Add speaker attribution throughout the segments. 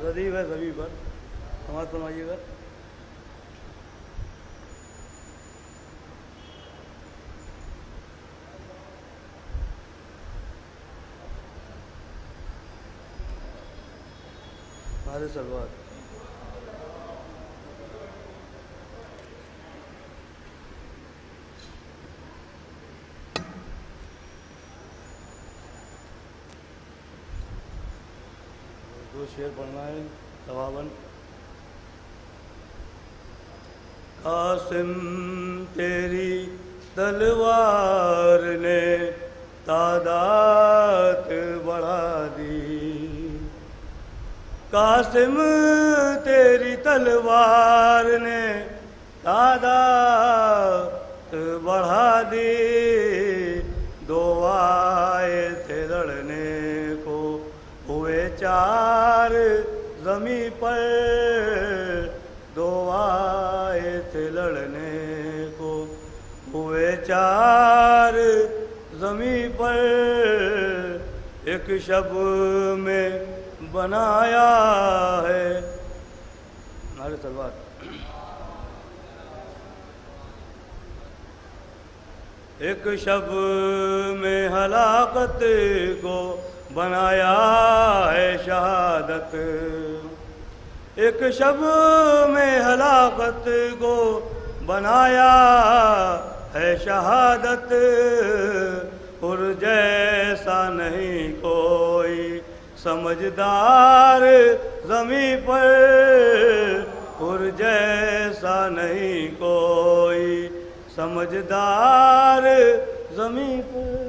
Speaker 1: ردیف ہے زمین پر سماعت فرمائیے گا. ہمارے سلوات دو شعر پڑھنا ہے ثواباً. قاسم تیری تلوار نے تعداد بڑھا دی. قاسم تیری تلوار نے تعداد بڑھا دی. دو آئے تھے لڑنے کو ہوئے چار زمیں پر. دو آئے تھے لڑنے کو ہوئے چار زمیں پر. ایک شب میں بنایا ہے ہمارے تلوار. ایک شب میں ہلاکت کو بنایا ہے شہادت. ایک شب میں ہلاکت کو بنایا ہے شہادت. پر جیسا نہیں کوئی سمجھدار زمیں پر. پر جیسا نہیں کوئی سمجھدار زمیں پر.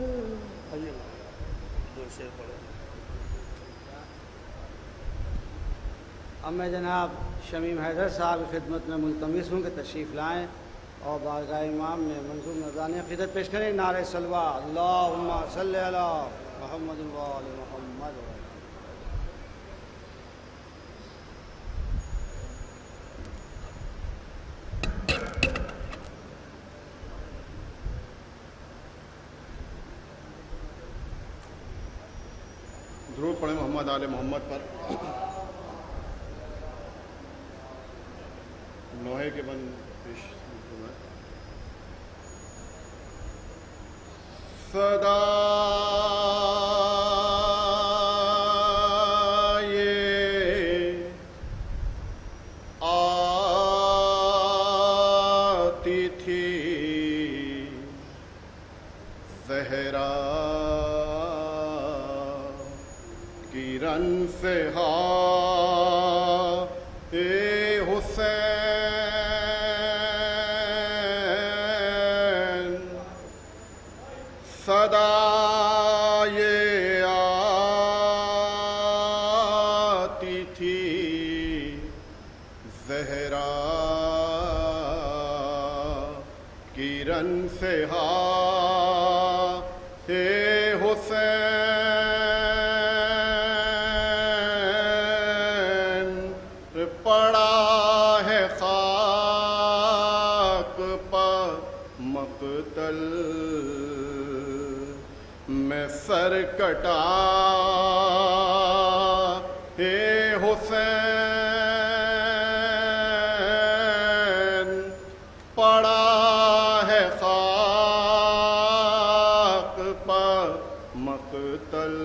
Speaker 2: اب میں جناب شمیم حیدر صاحب کی خدمت میں ملتمس ہوں کہ تشریف لائیں اور بارگاہ امام میں منظور نذرانِ عقیدت پیش کریں. نعرہ صلوہ اللہم صلی علی محمد و آل محمد.
Speaker 3: درود پڑھیں محمد آل محمد پر. لوہے کے بند پیش صدا آتی تھی زہرا کرن سے صدا یہ آتی تھی زہرا کرن سے حسین. پڑا ہے خاک پر مقتل میں سر کٹا ہے حسین. پڑا ہے خاک پر مقتل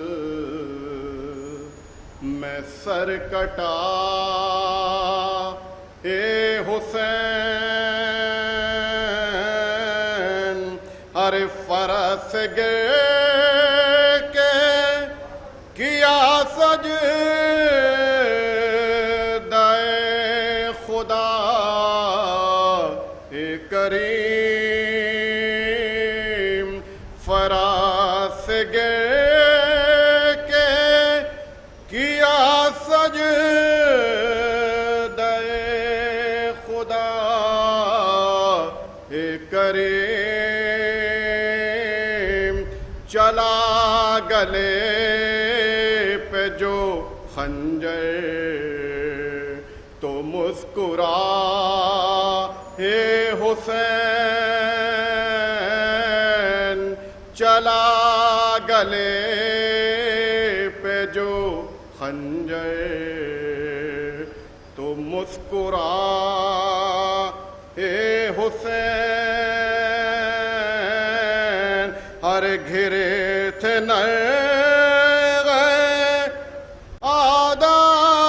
Speaker 3: میں سر کٹا ہے حسین. ہر فرس گر کے کیا سجدہ خدا کریم. فرس گر کے کیا سجدہ خدا کریم. چلا گلے پہ جو خنجر تو مسکرا ہے حسین. چلا گلے پہ جو خنجر تو مسکرا اے حسین ہر گھرے تھے نرغے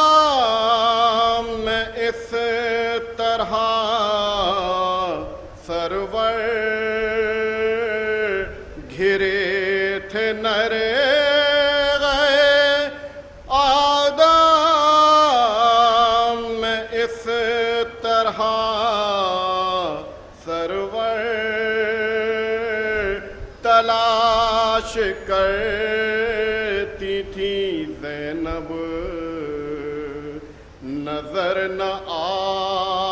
Speaker 3: آدم میں اس طرح سرور گھرے تھے نرغے آدم میں اس طرح سرور تلاش کرتی تھی زینب نظر نہ آئے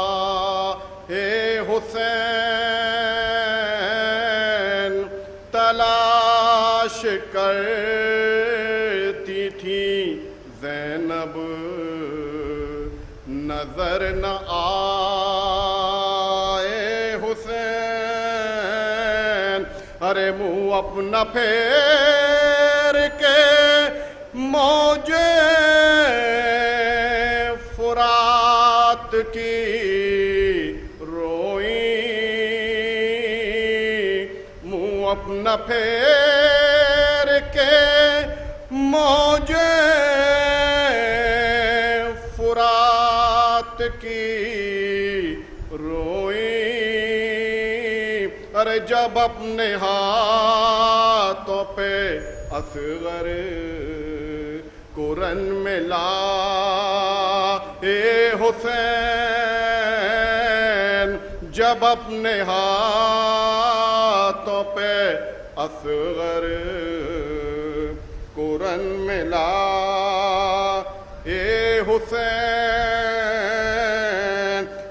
Speaker 3: حسین تلاش کرتی تھی زینب نظر نہ آئے حسین ارے منہ اپنا پھیر کے موجے فرات کی روئیں منہ اپنا پھیر کے موجے فرات کی روئیں ارے جب اپنے ہاتھوں پہ اصغر قرآن میں لا اے حسین جب اپنے ہاتھوں پہ اصغر قرآن میں لا اے حسین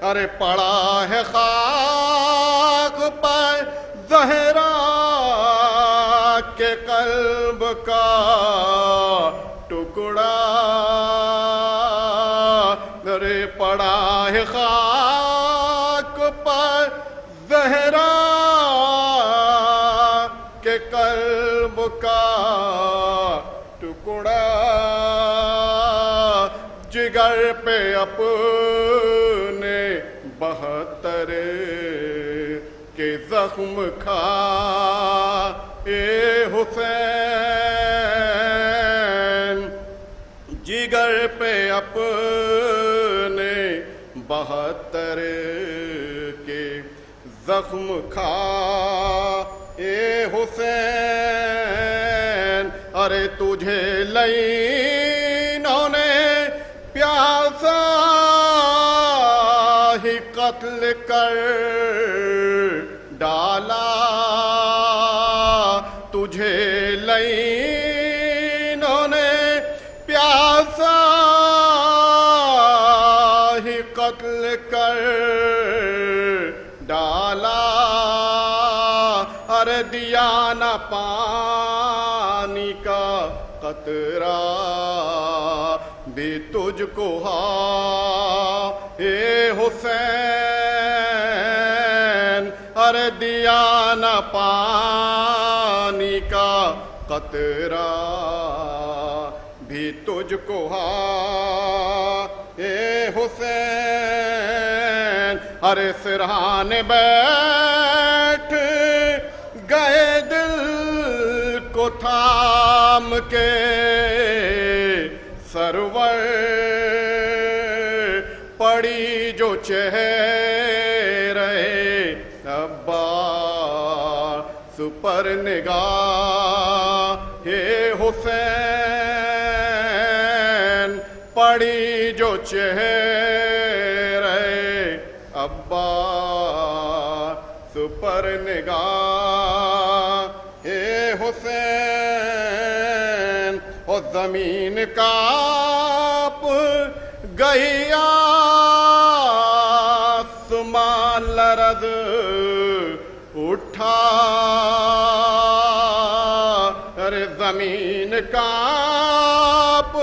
Speaker 3: ارے پڑا ہے خاک پر زہرا کے قلب کا ٹکڑا ارے پڑا ہے خاک پر زہرا کے قلب کا ٹکڑا جگر پہ اپنے 72 کے زخم کھا اے حسین جگر پہ اپنے 72 کے زخم کھا اے حسین ارے تجھے لعینوں نے پیاسا ہی قتل کر ڈالا تجھے لعینوں نے پیاسا ہی قتل کر ڈالا ارے دیا نہ پانی کا قطرہ بھی تجھ کو اے حسین ارے دیا نہ پانی کا قطرہ بھی تجھ کو اے حسین ارے سرحان بیٹھ گئے دل کو تھام کے سرور پڑی جو چہرے عباس پر نگاہ ہے حسین پڑی جو چہرے عباس پر نگاہ ہے حسین اور زمین کانپ گئی آسمان لرز اٹھا ارے زمین کانپ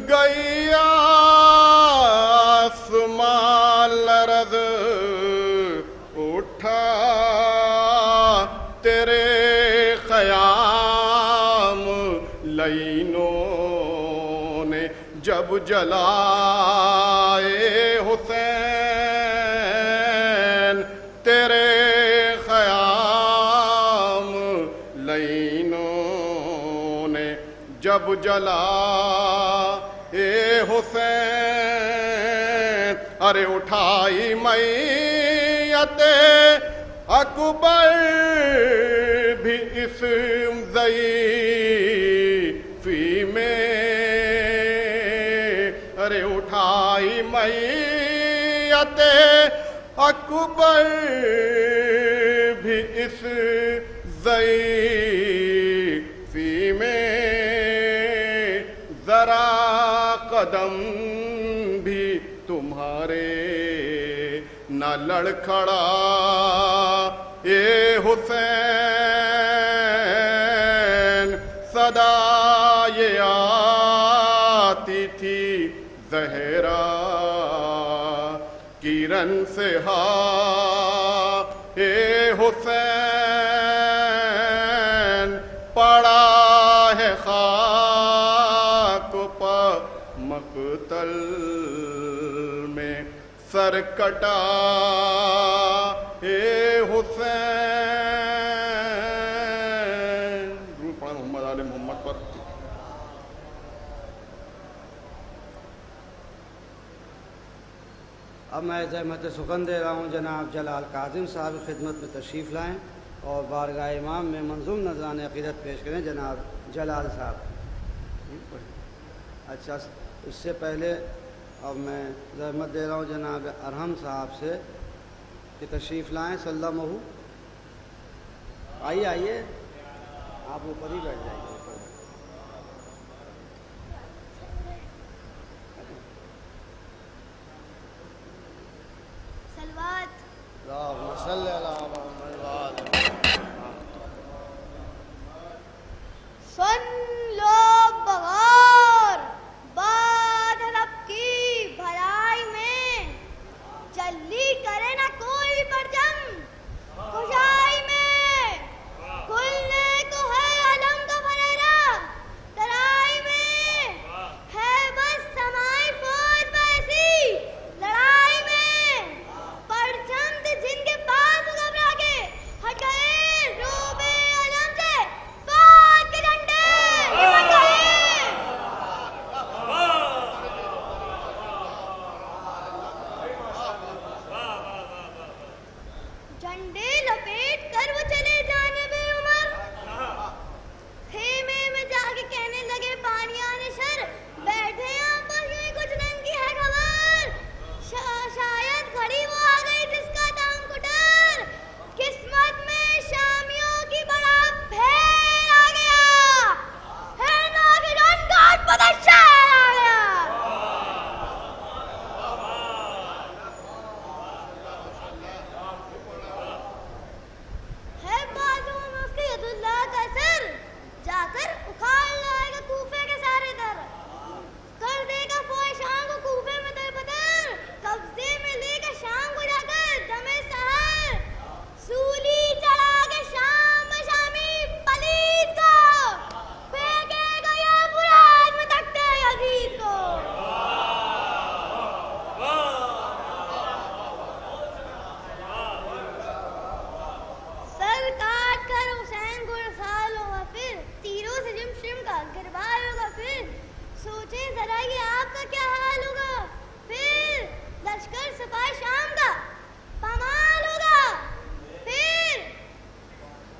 Speaker 3: گئی آسمان لرز اٹھا تیرے خیام لعینوں نے جب جلائے حسین تیرے خیام لینوں نے جب جلائے حسین ارے اٹھائی میت اکبر بھی اس ضعیفی میں ارے اٹھائی میت اکبر بھی اس ضعیفی میں ذرا قدم بھی تمہارے نہ لڑکھڑا اے حسین صدا یہ آتی تھی زہرا کرن سے ہاں اے حسین پڑا ہے خاک پا مقتل میں سر کٹا اے حسین درود پڑھیں محمد آل محمد پر
Speaker 2: اب میں زحمت سخن دے رہا ہوں جناب جلال کاظم صاحب خدمت میں تشریف لائیں اور بارگاہ امام میں منظوم نذران عقیدت پیش کریں جناب جلال صاحب. اچھا اس سے پہلے اب میں زحمت دے رہا ہوں جناب ارحم صاحب سے کہ تشریف لائیں صلی اللہ علیہ. آئیے آئیے آپ اوپر ہی بیٹھ جائیے. اللہم صلی اللہ محمد.
Speaker 4: سن لو بغور باد رب کی بھلائی میں جلی کرے نہ کوئی پرچم خوشائی میں کھلنے کو ہے علم کا فریرا ترائی میں ہے بس سمائی فوج پیسی لڑائی میں پرچم تھے جن کے پاس گھبرا کے ہٹ گئے روبے علم سے فوج کے جھنڈے نمٹ گئے. جھنڈے لپیٹ کر وہ چلے جانب عمر خیمے میں جا کے کہنے لگے بانیان شر بیٹھے آپس میں کچھ رنگ کی ہے خبر شاید گھڑی وہ آ گئی جس کا دام کٹر قسمت میں شامیوں کی بڑا بھیڑ آ گیا ہے ناگران گاٹ پتہ شہر آ گیا. ہے بازو میں اس کے ید اللہ کا سر جا کر اکھاڑ لائے گا کوفے کے سارے در کر دے گا فوج شام کو کوفے میں در بدر قبضے میں لے گا شام کو جا کر دمے سہر سولی چڑھا کے شام میں شامی پلید کو پھینکے گا یا فرات میں تکتے یزید کو. سر کاٹ کر حسین گرسال ہوگا پھر تیروں سے جم شم کا گربار ہوگا پھر سوچے ذرا یہ آپ کا کیا حال ہوگا پھر لشکر سپاہی شام کا پامال ہوگا پھر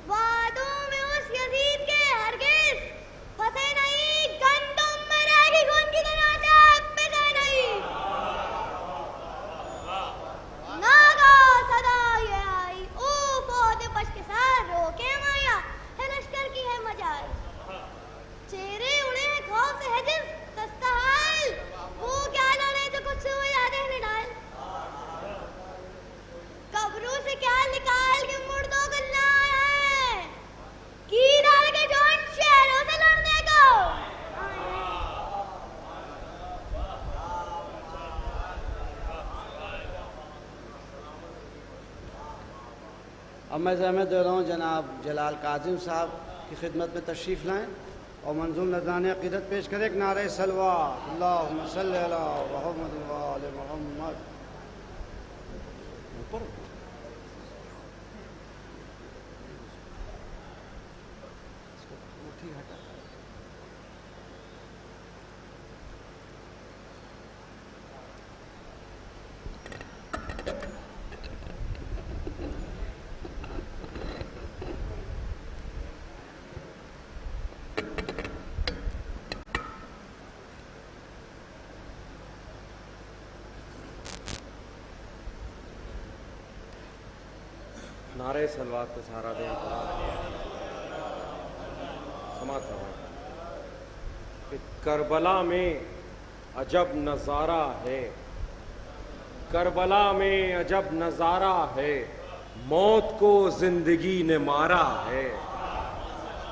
Speaker 4: وعدوں میں اس یزید کے ہرگز پھنسے نہیں گندم میں رہ گی گن کی طرح چاک پسے نہیں. ناگا صدا یہ آئی او فوج پش کے ساتھ روکے مایا ہے لشکر کی ہے مجال چہرے اڑے ہیں خوف سے حجر سستا حال وہ کیا لڑے جو کچھ ہو یادیں نہیں ڈال قبروں سے کیا نکال کے مردوں کو لایا ہے کی ڈال کے جون شہروں سے لڑنے کو.
Speaker 2: اب میں زحمت دے رہا ہوں جناب جلال کاظم صاحب کی خدمت میں تشریف لائیں اور منظوم نذران عقیدت پیش کرے ایک نعرہ سلوہ اللہم صلی علی محمد و آل محمد.
Speaker 5: نعرے سلوات کا سہارا دیں سماعت فرمائیں کہ کربلا میں عجب نظارہ ہے، کربلا میں عجب نظارہ ہے، موت کو زندگی نے مارا ہے.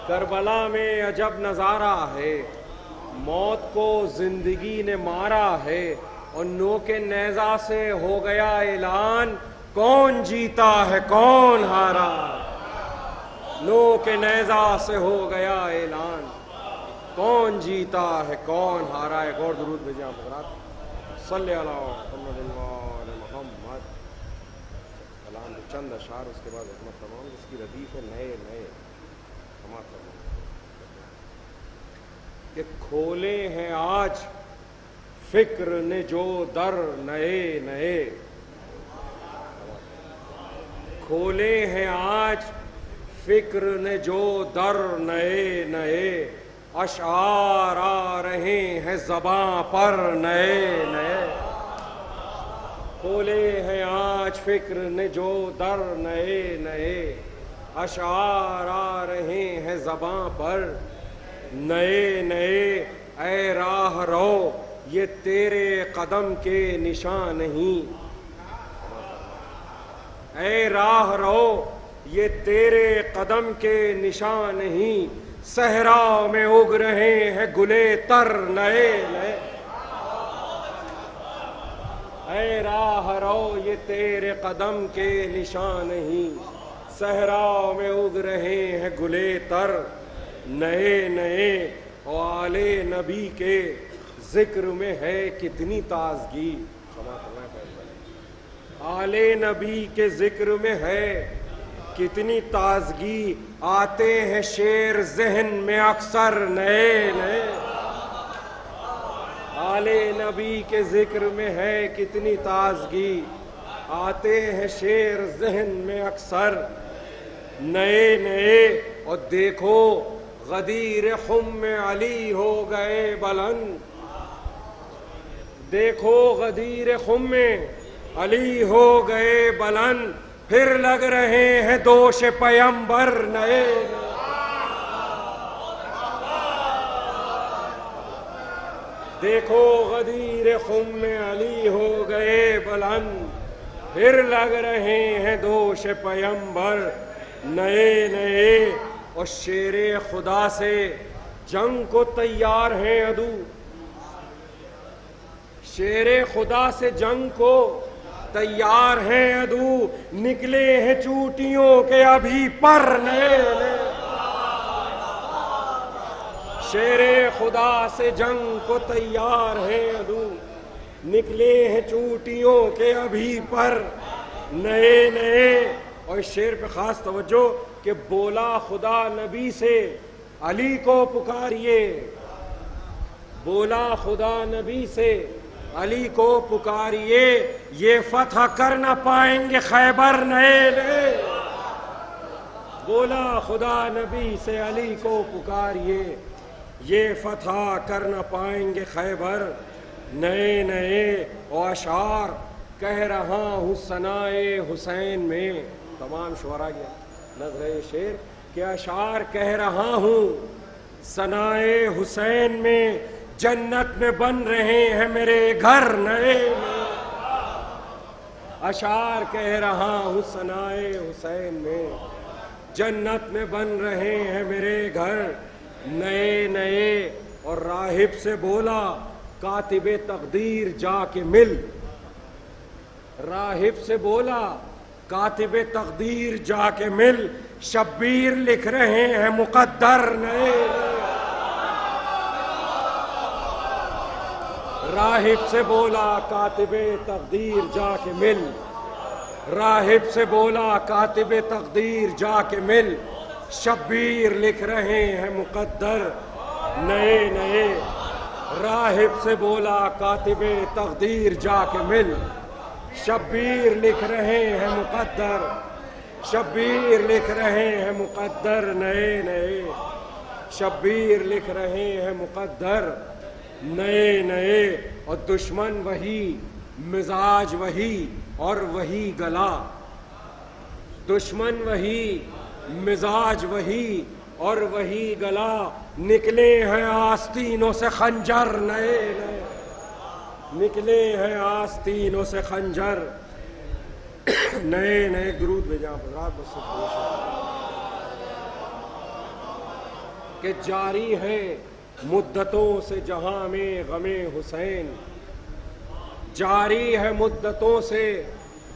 Speaker 5: کربلا میں عجب نظارہ ہے، موت کو زندگی نے مارا ہے، اور نوک نیزہ سے ہو گیا اعلان کون جیتا ہے کون ہارا. نوک نیزہ سے ہو گیا اعلان کون جیتا ہے کون ہارا. ایک اور درود بھیجیں آپ حضرات. صلی اللہ محمد و آل محمد. کلام چند اشعار اس کے بعد حکمت تمام اس کی ردیف ہے نئے نئے سماعت فرمائیں کہ کھولے ہیں آج فکر نے جو در نئے نئے، کھولے ہیں آج فکر نے جو در نئے نئے، اشعار آ رہے ہیں زباں پر نئے نئے. کھولے ہیں آج فکر نے جو در نئے نئے، اشعار آ رہے ہیں زباں پر نئے نئے. اے راہ رو یہ تیرے قدم کے نشان نہیں، اے راہ رو یہ تیرے قدم کے نشان نہیں، صحرا میں اگ رہے ہیں گلے تر نئے نئے. اے راہ رو یہ تیرے قدم کے نشان نہیں، صحرا میں اگ رہے ہیں گلے تر نئے نئے. اور آل نبی کے ذکر میں ہے کتنی تازگی، آل نبی کے ذکر میں ہے کتنی تازگی، آتے ہیں شعر ذہن میں اکثر نئے نئے. آل نبی کے ذکر میں ہے کتنی تازگی، آتے ہیں شعر ذہن میں اکثر نئے نئے. اور دیکھو غدیر خم میں علی ہو گئے بلند، دیکھو غدیر خم میں علی ہو گئے بلند، پھر لگ رہے ہیں دوش پیمبر نئے. دیکھو غدیر خم میں علی ہو گئے بلند، پھر لگ رہے ہیں دوش پیمبر نئے نئے. اور شیر خدا سے جنگ کو تیار ہیں عدو، شیر خدا سے جنگ کو تیار ہیں عدو، نکلے ہیں چوٹیوں کے ابھی پر نئے نئے. شیر خدا سے جنگ کو تیار ہیں عدو، نکلے ہیں چوٹیوں کے ابھی پر نئے نئے. اور اس شعر پہ خاص توجہ کہ بولا خدا نبی سے علی کو پکاریے، بولا خدا نبی سے علی کو پکاریے، یہ فتح کر نہ پائیں گے خیبر نئے نئے. بولا خدا نبی سے علی کو پکاریے، یہ فتح کر نہ پائیں گے خیبر نئے نئے. اور اشعار کہہ رہا ہوں ثنائے حسین میں، تمام شعراء گیا نظر شعر کہ اشعار کہہ رہا ہوں ثنائے حسین میں، جنت میں بن رہے ہیں میرے گھر نئے نئے. اشعار کہہ رہا ہوں ثنائے حسین میں، جنت میں بن رہے ہیں میرے گھر نئے نئے. اور راہب سے بولا کاتب تقدیر جا کے مل، راہب سے بولا کاتب تقدیر جا کے مل، شبیر لکھ رہے ہیں مقدر نئے نئے. راہب سے بولا کاتب تقدیر جا کے مل، راہب سے بولا کاتب تقدیر جا کے مل، شبیر لکھ رہے ہیں مقدر نئے نئے۔ راہب سے بولا کاتب تقدیر جا کے مل، شبیر لکھ رہے ہیں مقدر، شبیر لکھ رہے ہیں مقدر نئے نئے، شبیر لکھ رہے ہیں مقدر نئے نئے۔ اور دشمن وہی، مزاج وہی اور وہی گلا، دشمن وہی، مزاج وہی اور وہی گلا، نکلے ہیں آستینوں سے خنجر نئے نئے، نکلے ہیں آستینوں سے خنجر نئے نئے۔ درود بھیجا حضرات بس کہ جاری ہے مدتوں سے جہاں میں غم حسین، جاری ہے مدتوں سے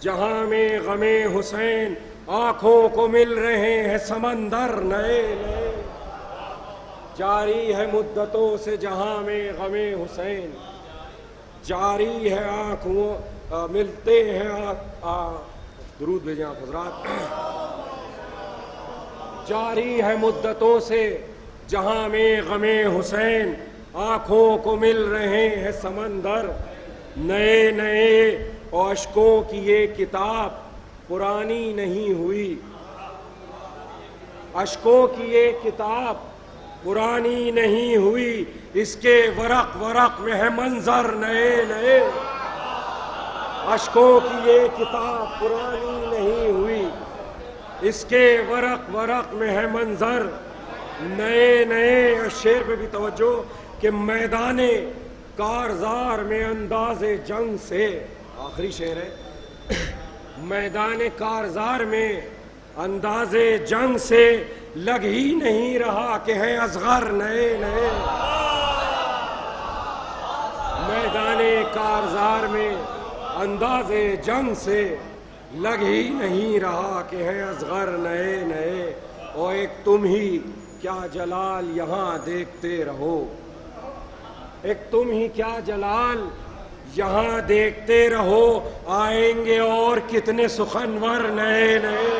Speaker 5: جہاں میں غم حسین، آنکھوں کو مل رہے ہیں سمندر نئے نئے، جاری ہے مدتوں سے جہاں میں غم حسین، جاری ہے آنکھوں ملتے ہیں درود بھیجیں آپ حضرات، جاری ہے مدتوں سے جہاں میں غم حسین، آنکھوں کو مل رہے ہیں سمندر نئے نئے، اور اشکوں کی یہ کتاب پرانی نہیں ہوئی، اشکوں کی یہ کتاب پرانی نہیں ہوئی، اس کے ورق ورق میں ہے منظر نئے نئے، اشکوں کی یہ کتاب پرانی نہیں ہوئی، اس کے ورق ورق میں ہے منظر نئے نئے۔ شعر پہ بھی توجہ کہ میدان کارزار میں انداز جنگ سے، آخری شعر ہے، میدان کارزار میں انداز جنگ سے لگ ہی نہیں رہا کہ ہے اصغر نئے نئے، میدان کارزار میں انداز جنگ سے لگ ہی نہیں رہا کہ ہے اصغر نئے نئے، اور ایک تم ہی کیا جلال یہاں دیکھتے رہو، ایک تم ہی کیا جلال یہاں دیکھتے رہو، آئیں گے اور کتنے سخنور نئے نئے،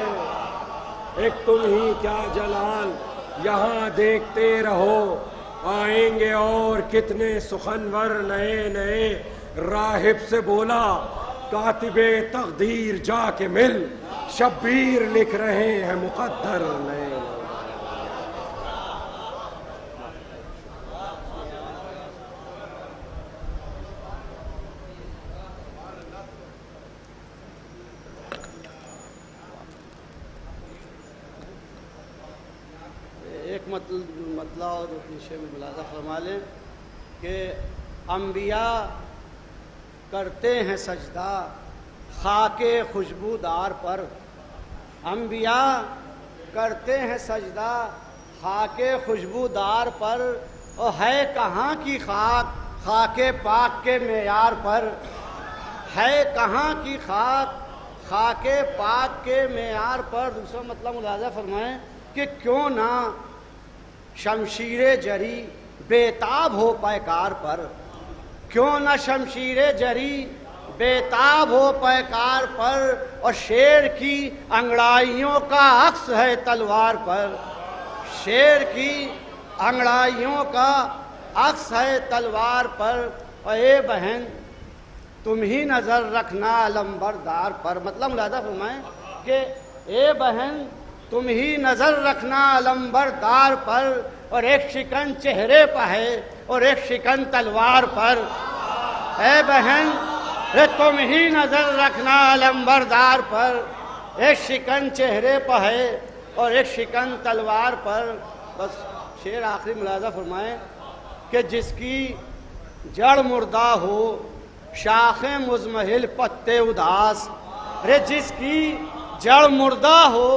Speaker 5: ایک تم ہی کیا جلال یہاں دیکھتے رہو، آئیں گے اور کتنے سخنور نئے نئے۔ راہب سے بولا کاتب تقدیر جا کے مل، شبیر لکھ رہے ہیں مقدر نئے نئے۔
Speaker 2: ایک مطلب اور پیچھے میں ملاحظہ فرما لیں کہ انبیاء کرتے ہیں سجدہ خاک خوشبودار پر، انبیاء کرتے ہیں سجدہ خاک خوشبودار پر، اور ہے کہاں کی خاک خاک پاک کے معیار پر، ہے کہاں کی خاک خاک پاک کے معیار پر۔ دوسرا مطلب ملاحظہ فرمائیں کہ کیوں نہ شمشیر جری بےتاب ہو پیکار پر، کیوں نہ شمشیر جری بےتاب ہو پیکار پر، اور شیر کی انگڑائیوں کا عکس ہے تلوار پر، شیر کی انگڑائیوں کا عکس ہے تلوار پر، اور اے بہن تم ہی نظر رکھنا علمبردار پر۔ مطلب ملاحظہ فرمائیں کہ اے بہن تم ہی نظر رکھنا علمبردار پر، اور ایک شکن چہرے پہ ہے اور ایک شکن تلوار پر، اے بہن تم ہی نظر رکھنا علمبردار پر، ایک شکن چہرے پہ ہے اور ایک شکن تلوار پر۔ بس شعر آخری ملاحظہ فرمائیں کہ جس کی جڑ مردہ ہو شاخیں مزمحل پتے اداس، ارے جس کی جڑ مردہ ہو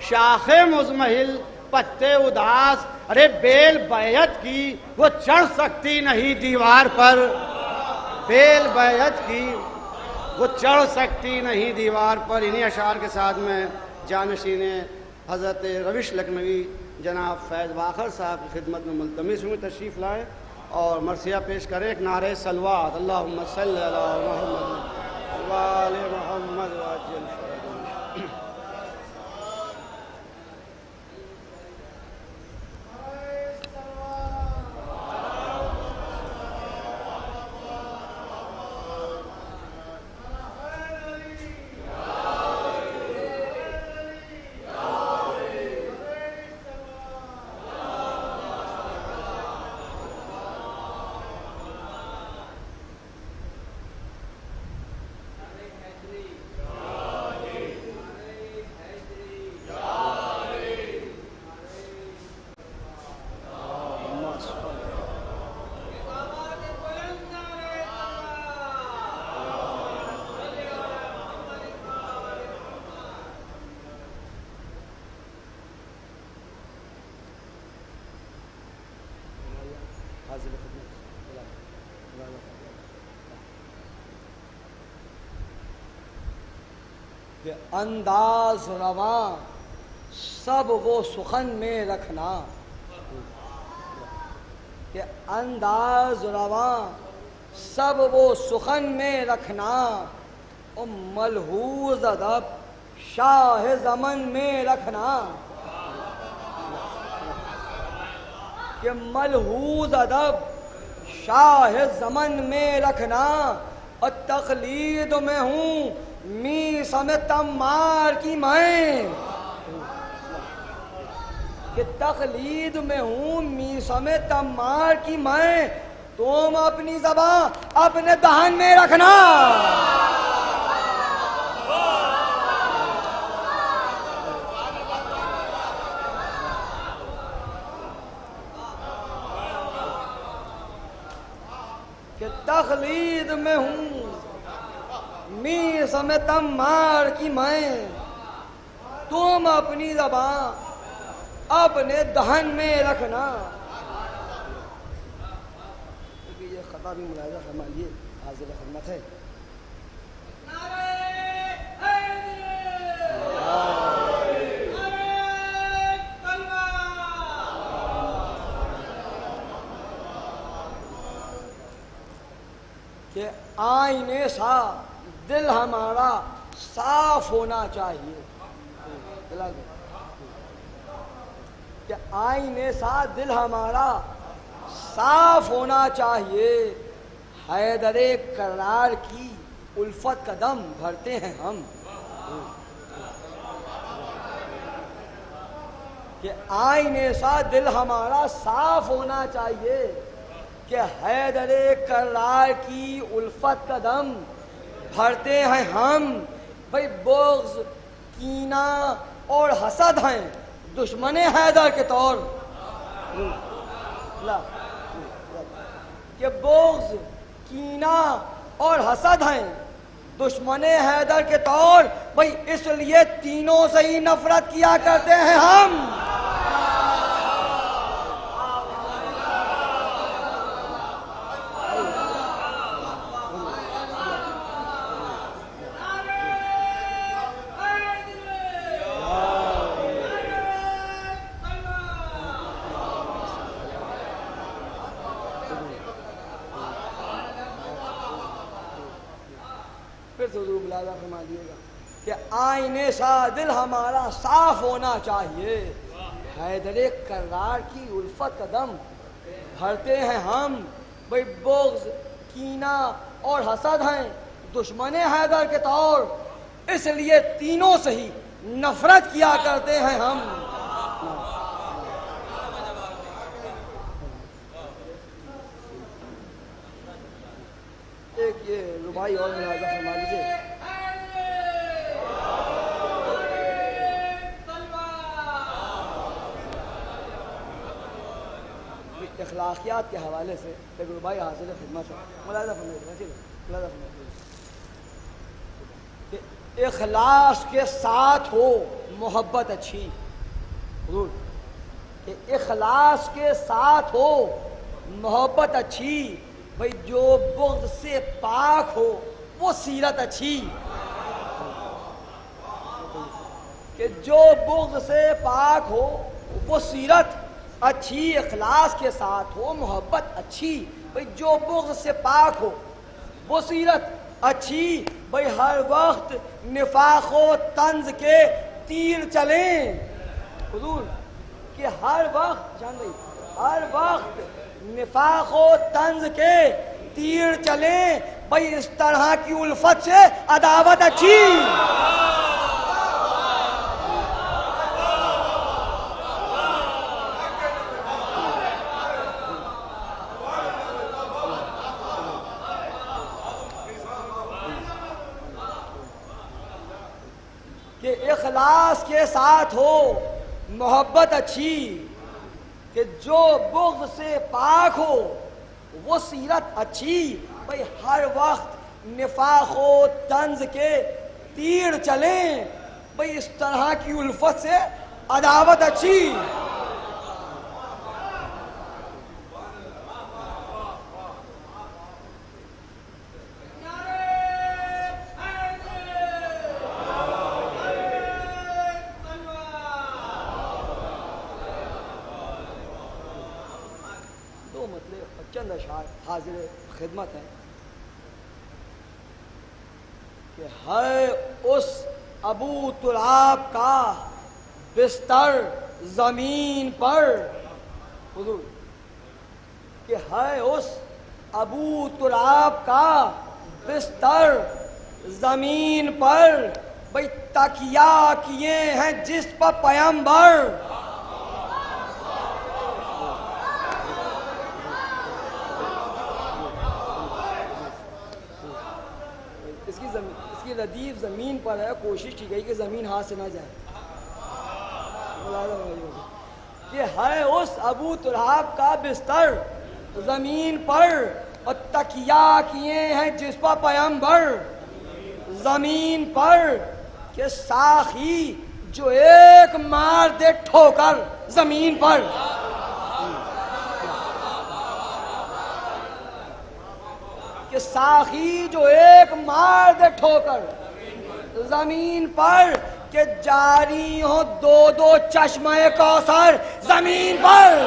Speaker 2: شاخیں مزمحل پتے اداس، ارے بیل بیعت کی وہ چڑھ سکتی نہیں دیوار پر، بیل بیعت کی وہ چڑھ سکتی نہیں دیوار پر۔ انہی اشعار کے ساتھ میں جانشین حضرت روش لکھنوی جناب فیض واخر صاحب کی خدمت میں ملتمس ہوں تشریف لائیں اور مرثیہ پیش کریں ایک نعرہ صلوات اللہم صلی علی محمد وآل محمد وعجل فرجهم.
Speaker 6: کہ انداز رواں سب وہ سخن میں رکھنا، کہ انداز رواں سب وہ سخن میں رکھنا، اور ملحوظ ادب شاہ زمن میں رکھنا، کہ ملحوظ ادب شاہ زمن میں رکھنا، اور تقلید میں ہوں میسم تمار کی میں، کہ تقلید میں ہوں میسم تمار کی میں، تم اپنی زبان اپنے دہن میں رکھنا. کہ تقلید میں ہوں میسم تمار کی میں، تم اپنی زبان اپنے دہن میں رکھنا. یہ خطا بھی ملاحظہ فرمائیے، حاضر خدمت ہے. کہ آئینے سا دل ہمارا صاف ہونا چاہیے، کہ آئینے سا دل ہمارا صاف ہونا چاہیے، حیدر کرار کی الفت کا دم بھرتے ہیں ہم. کہ آئینے سا دل ہمارا صاف ہونا چاہیے، کہ حیدر کرار کی الفت کا دم بھرتے ہیں ہم. بھئی بغض کینہ اور حسد ہیں دشمن حیدر کے طور، کہ بغض کینہ اور حسد ہیں دشمن حیدر کے طور، بھئی اس لیے تینوں سے ہی نفرت کیا کرتے ہیں ہم. ضرور ملاحظہ فرما دیے گا کہ آئینے سا دل ہمارا صاف ہونا چاہیے، حیدر کرار کی الفت کا دم بھرتے ہیں ہم. بھئی بغض کینہ اور حسد ہیں دشمن حیدر کے طور، اس لیے تینوں سے ہی نفرت کیا کرتے ہیں ہم. ایک یہ ربائی اور ملاحظہ فرما لیجیے. اخلاقیات کے حوالے سے ایک ربائی حاصل خدمت ہے، ملاحظہ فرمائیے. کہ اخلاص کے ساتھ ہو محبت اچھی، کہ اخلاص کے ساتھ ہو محبت اچھی. بھئی جو بغض سے پاک ہو وہ سیرت اچھی، کہ جو بغض سے پاک ہو وہ سیرت اچھی اخلاص کے ساتھ ہو، محبت اچھی، بھئی جو بغض سے پاک ہو وہ سیرت اچھی، بھئی ہر وقت نفاق و طنز کے تیر چلیں حضور، کہ ہر وقت جان بھئی ہر وقت نفاق و طنز کے تیر چلیں، بھئی اس طرح کی الفت سے عداوت اچھی۔ کہ اخلاص کے ساتھ ہو، محبت اچھی، کہ جو بغض سے پاک ہو وہ سیرت اچھی، بھئی ہر وقت نفاق و طنز کے تیر چلیں، بھئی اس طرح کی الفت سے عداوت اچھی۔ چند اشعار حاضر خدمت ہیں کہ ہے اس ابو تراب کا بستر زمین پر حضور، کہ ہے اس ابو تراب کا بستر زمین پر، بھئی تکیہ کیے ہیں جس پر پیمبر، اس کی ردیف زمین پر ہے، کوشش کی گئی کہ زمین ہاتھ سے نہ جائے، کہ ہے اس ابو تراب کا بستر زمین پر، اور تکیہ کیے ہیں جس پر پیمبر زمین پر، کہ ساخی جو ایک مار دے ٹھوکر زمین پر، کہ ساخی جو ایک مار دے ٹھوکر زمین پر، کہ جاری ہو دو دو چشمہ کوثر زمین پر،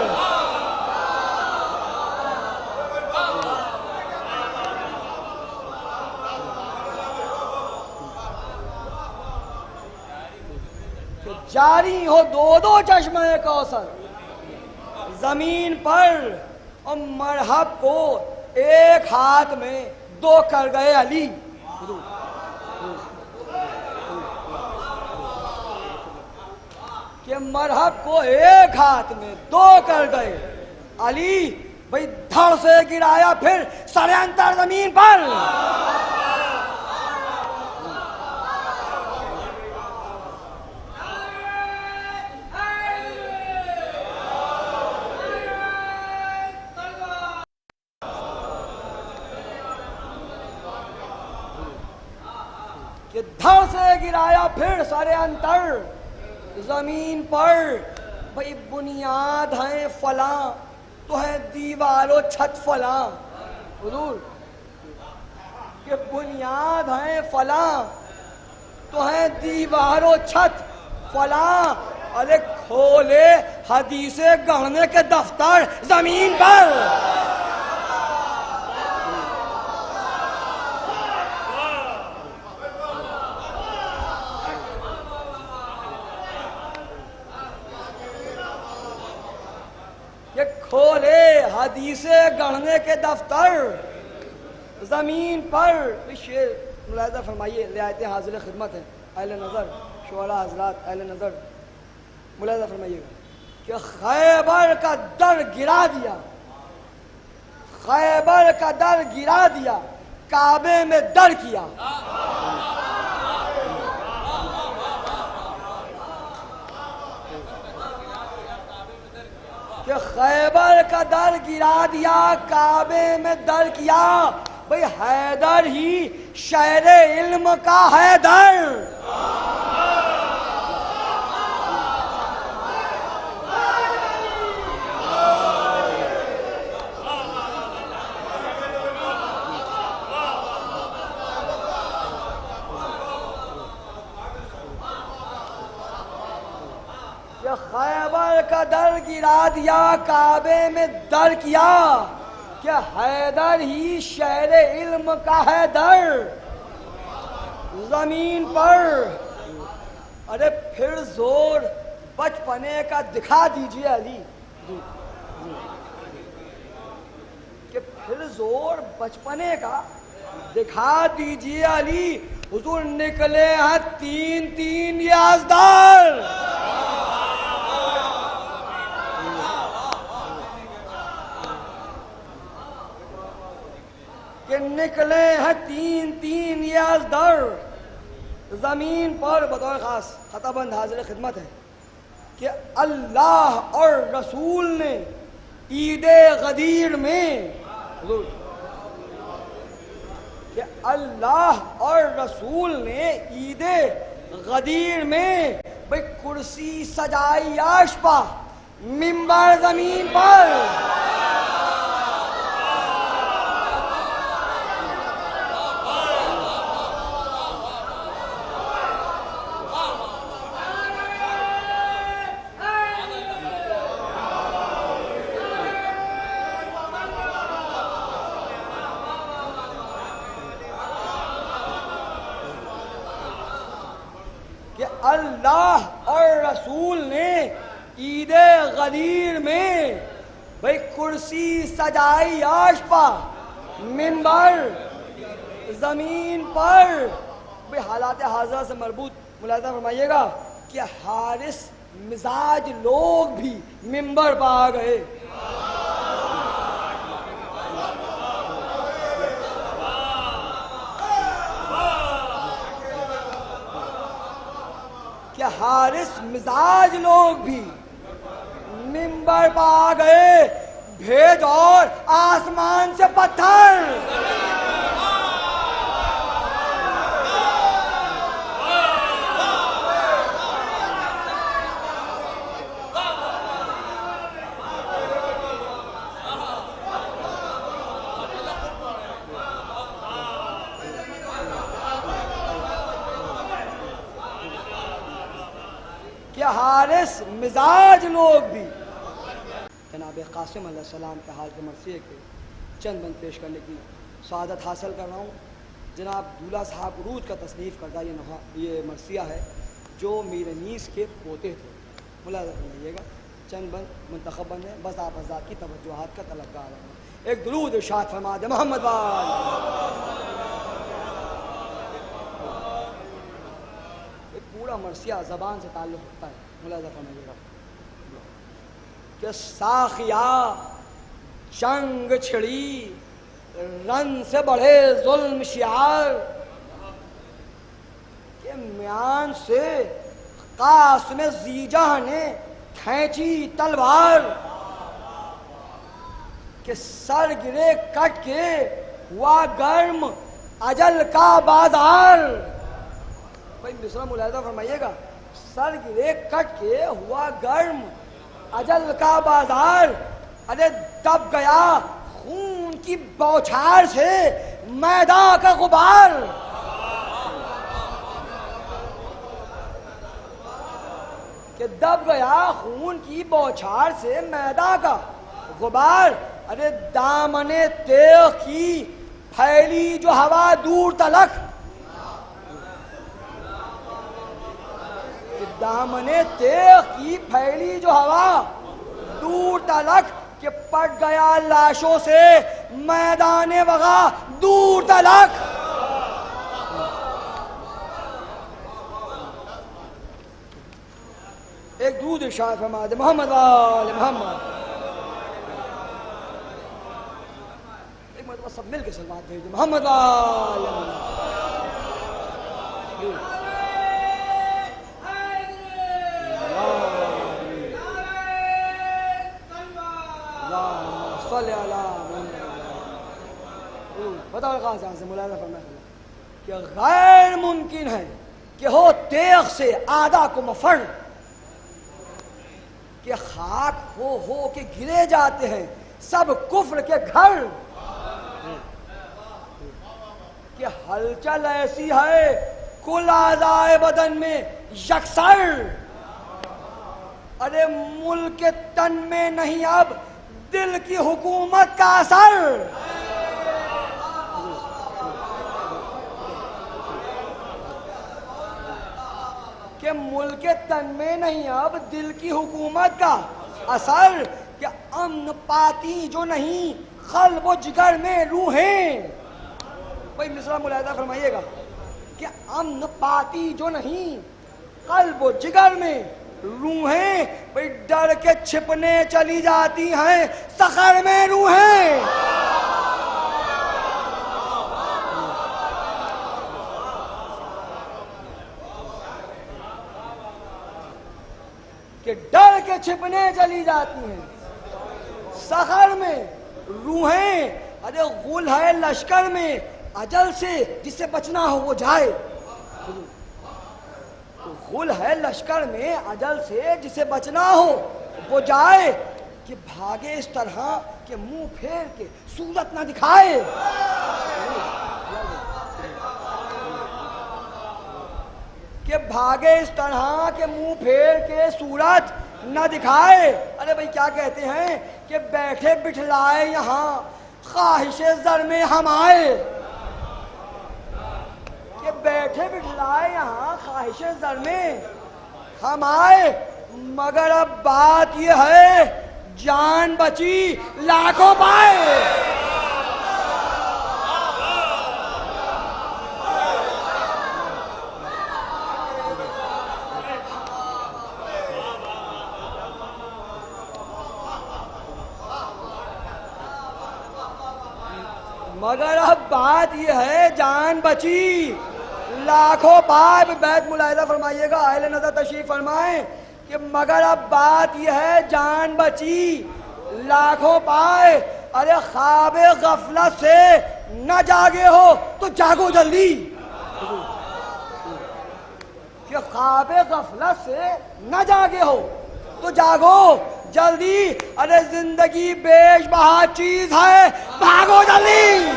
Speaker 6: کہ جاری ہو دو دو چشمہ کوثر زمین پر، اور مرحب کو ایک ہاتھ میں دو کر گئے علی، کہ مرحب کو ایک ہاتھ میں دو کر گئے علی، بھئی دھڑ سے گرایا پھر سر انتر زمین پر، کہ دھڑ سے گرایا پھر سر انتر زمین پر، بھئی بنیاد ہیں فلاں تو ہے دیوار و چھت فلاں حضور، کہ بنیاد ہیں فلاں تو ہے دیوار و چھت فلاں، ارے کھولے حدیث گڑھنے کے دفتر زمین پر، کہ کھولے حدیث گڑھنے کے دفتر زمین پر۔ شعر ملاحظہ فرمائیے، رعایتیں حاضر خدمت ہیں، اہل نظر شعراء حضرات، اہل نظر ملاحظہ فرمائیے گا کہ خیبر کا در گرا دیا، خیبر کا در گرا دیا، کعبے میں در کیا، کہ خیبر کا در گرا دیا، کعبے میں در کیا، بھئی حیدر ہی شہر علم کا حیدر، کہ خیبر کا در گرا دیا، کعبے میں در کیا کہ حیدر ہی شہر علم کا ہے در زمین پر۔ ارے پھر زور بچپنے کا دکھا دیجئے علی، کہ پھر زور بچپنے کا دکھا دیجئے علی، حضور نکلے ہیں تین تین یازدار، کہ نکلے ہیں تین تین یازدار زمین پر۔ بطور خاص خطابند حاضر خدمت ہے کہ اللہ اور رسول نے عید غدیر میں، حضور کہ اللہ اور رسول نے عید غدیر میں بھئی کرسی سجائی عرش پا، منبر زمین پر۔ کہ اللہ اور رسول نے عید غدیر میں بھئی کرسی سجائی عرش پا، منبر زمین پر۔ بھئی حالات حاضرہ سے مربوط ملاحظہ فرمائیے گا کہ حارث مزاج لوگ بھی منبر پا آ گئے۔ کہ حارث مزاج لوگ بھی منبر پہ آ گئے، بھیج اور آسمان سے پتھر۔ کہ حارث مزاج لوگ بھی۔ جناب قاسم علیہ السلام کے حال کے مرثیے کے چند بند پیش کرنے کی سعادت حاصل کر رہا ہوں۔ جناب دولہ صاحب عروج کا تصنیف کردہ یہ مرثیہ ہے جو میر انیس کے پوتے تھے۔ ملاحظہ فرمائیے گا، چند بند منتخب بند ہیں، بس آپ حضرات کی توجہات کا طلبگار ہیں۔ ایک درود ارشاد فرما دے محمد پورا مرثیہ زبان سے تعلق رکھتا ہے۔ ملاحظہ فرمائیے گا کہ ساخیا جنگ چھڑی، رن سے بڑھے ظلم شعار، کہ میان سے قاسم زیجہ نے کھینچی تلوار، کہ سر گرے کٹ کے ہوا گرم اجل کا بازار۔ بھائی مصرع ملاحظہ فرمائیے گا، سر گرے کٹ کے ہوا گرم اجل کا بازار، ارے دب گیا خون کی بوچھار سے میدان کا غبار۔ کہ دب گیا خون کی بوچھار سے میدان کا غبار، ارے دامن تیغ کی پھیلی جو ہوا دور تلک، دامن تیغ کی پھیلی جو ہوا دور تلک، کہ پٹ گیا لاشوں سے میدان وغا دور تلک۔ ایک درود ارشاد فرما دے محمد وآل محمد۔ ایک مرتبہ سب مل کے سلوات بھیج دے محمد وآل محمد۔ بتاؤ خاص سے ملاحظہ فرمائے کہ غیر ممکن ہے کہ ہو تیغ سے آدھا کو مفر، کہ خاک ہو کے گرے جاتے ہیں سب کفر کے گھر، کہ ہلچل ایسی ہے کل اعضائے بدن میں یکسر، ارے ملک کے تن میں نہیں اب دل کی حکومت کا اثر. کہ ملک کے تن میں نہیں اب دل کی حکومت کا اثر. کہ امن پاتی جو نہیں قلب و جگر میں روحیں. بھائی مصرع ملاحظہ فرمائیے گا کہ امن پاتی جو نہیں قلب و جگر میں روحیں. بھائی ڈر کے چھپنے چلی جاتی ہیں صخر میں روحیں. کہ ڈر کے چھپنے چلی جاتی ہیں صخر میں روحیں. ارے غل ہے لشکر میں اجل سے جسے بچنا ہو وہ جائے. غل ہے لشکر میں اجل سے جسے بچنا ہو وہ جائے. کہ بھاگے اس طرح کہ منہ پھیر کے صورت نہ دکھائے. کہ بھاگے اس طرح کہ منہ پھیر کے صورت نہ دکھائے. ارے بھائی کیا کہتے ہیں کہ بیٹھے بٹھلائے یہاں خواہش زر میں ہم آئے. کہ بیٹھے بٹھلائے یہاں خواہش زر میں ہم آئے. مگر اب بات یہ ہے جان بچی لاکھوں پائے. مگر اب بات یہ ہے جان بچی لاکھوں پائے. بیت ملاحظہ فرمائیے گا اہل نظر تشریف فرمائیں کہ مگر اب بات یہ ہے جان بچی لاکھوں پائے. ارے خواب غفلت سے نہ جاگے ہو تو جاگو جلدی. کہ خواب غفلت سے نہ جاگے ہو تو جاگو جلدی. ارے زندگی بیش بہا چیز ہے بھاگو جلدی.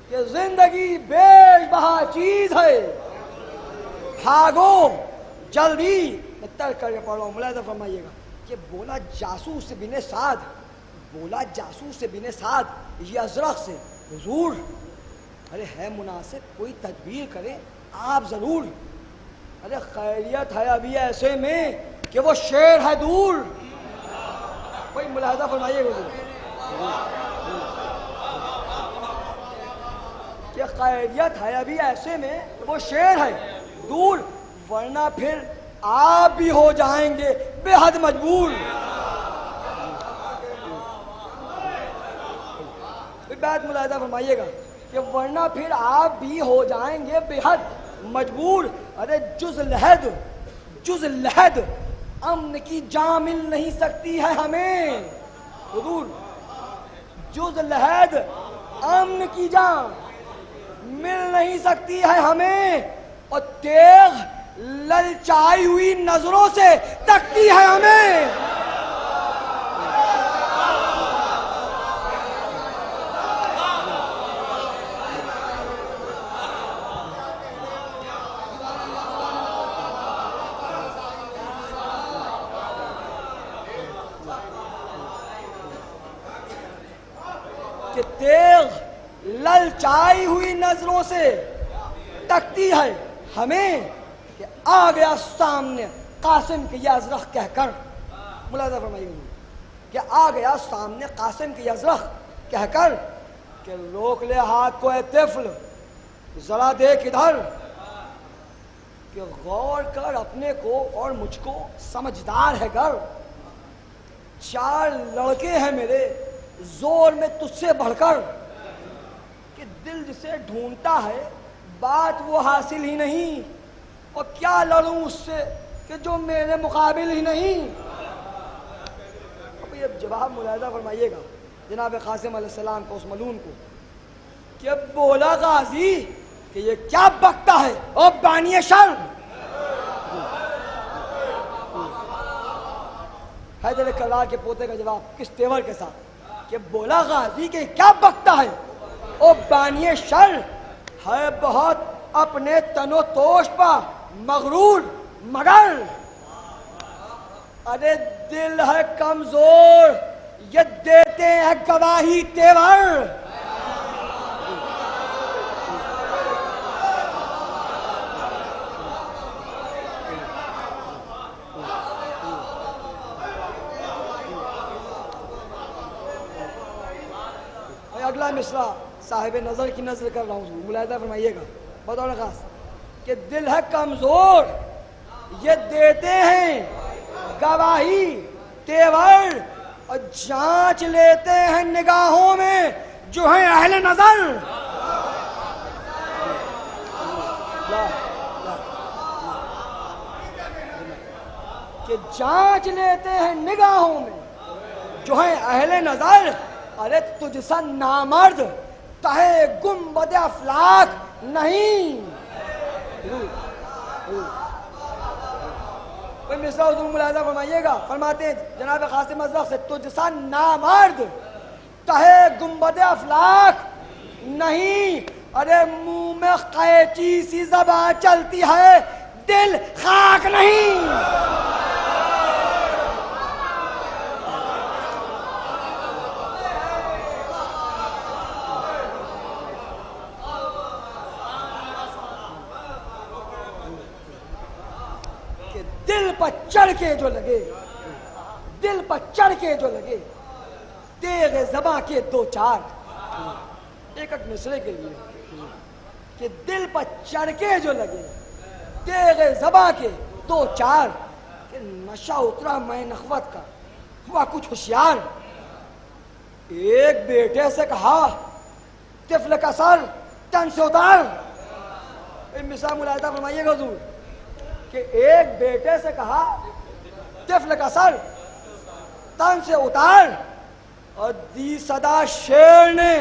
Speaker 6: کہ زندگی بیش بہا چیز ہے بھاگو جلدی. میں ترک کر کے پڑھ رہا ہوں ملاحظہ فرمائیے گا کہ بولا جاسوس بن سعد بولا جاسوس بن سعد یہ ازرق سے حضور ارے ہے مناسب کوئی تدبیر کریں آپ ضرور. ارے خیریت ہے ابھی ایسے میں کہ وہ شیر ہے دور. کوئی ملاحظہ فرمائیے گا کہ خیریت ہے ابھی ایسے میں وہ شیر ہے دور. ورنہ پھر آپ بھی ہو جائیں گے بے حد مجبور. بات ملاحظہ فرمائیے گا کہ ورنہ پھر آپ بھی ہو جائیں گے بے حد مجبور. ارے جز لحد امن کی جان مل نہیں سکتی ہے ہمیں حضور. جز لحد امن کی جان مل نہیں سکتی ہے ہمیں. اور تیغ للچائی ہوئی نظروں سے تکتی ہے ہمیں. کہ تیغ للچائی ہوئی نظروں سے تکتی ہے ہمیں. کہ آ گیا سامنے قاسم کے یہ ازرق کہہ کر. ملاحظہ فرمائیے کہ آ گیا سامنے قاسم کے یہ ازرق کہہ کر کہ روک لے ہاتھ کو اے طفل ذرا دیکھ ادھر. کہ غور کر اپنے کو اور مجھ کو سمجھدار ہے گر. 4 لڑکے ہیں میرے زور میں تجھ سے بڑھ کر. کہ دل جسے ڈھونڈتا ہے بات وہ حاصل ہی نہیں. اور کیا لڑوں اس سے کہ جو میرے مقابل ہی نہیں. اب یہ جواب ملاحظہ فرمائیے گا جناب قاسم علیہ السلام کو اس ملون کو کہ بولا غازی کہ یہ کیا بکتا ہے او بانی شر. حیدر کرار کے پوتے کا جواب کس تیور کے ساتھ کہ بولا غازی کہ کیا بکتا ہے او بانی شر ہے بہت اپنے تن و توش پا مغرور مگر ارے دل ہے کمزور یہ دیتے ہیں گواہی تیور. اگلا مصرع صاحب نظر کی نظر کر رہا ہوں، ملاحظہ فرمائیے گا بطور خاص کہ دل ہے کمزور یہ دیتے ہیں گواہی تیور اور جانچ لیتے ہیں نگاہوں میں جو ہیں اہل نظر. کہ جانچ لیتے ہیں نگاہوں میں جو ہیں اہل نظر. ارے تجھ سا نامرد تہے گنبد افلاک نہیں. کوئی مصرع حضور ملاحظہ فرمائیے گا، فرماتے ہیں جناب قاسم مزدق سے تجھ سا نامرد تہے گنبد افلاک نہیں. ارے منہ میں قیچی سی زبان چلتی ہے دل خاک نہیں. دل پر چڑھ کے جو لگے، دل پر چڑھ کے جو لگے تیغ زباں کے دو چار. ایک ایک مصرے کے لیے کہ دل پر چڑھ کے جو لگے تیغ زباں کے دو چار. کہ نشہ اترا میں نخوت کا ہوا کچھ ہوشیار. ایک بیٹے سے کہا طفل کا سر تن سے اتار. مثال ملاحظہ فرمائیے گا حضور کہ ایک بیٹے سے کہا طفل کا سر تن سے اتار اور دی صدا شیر نے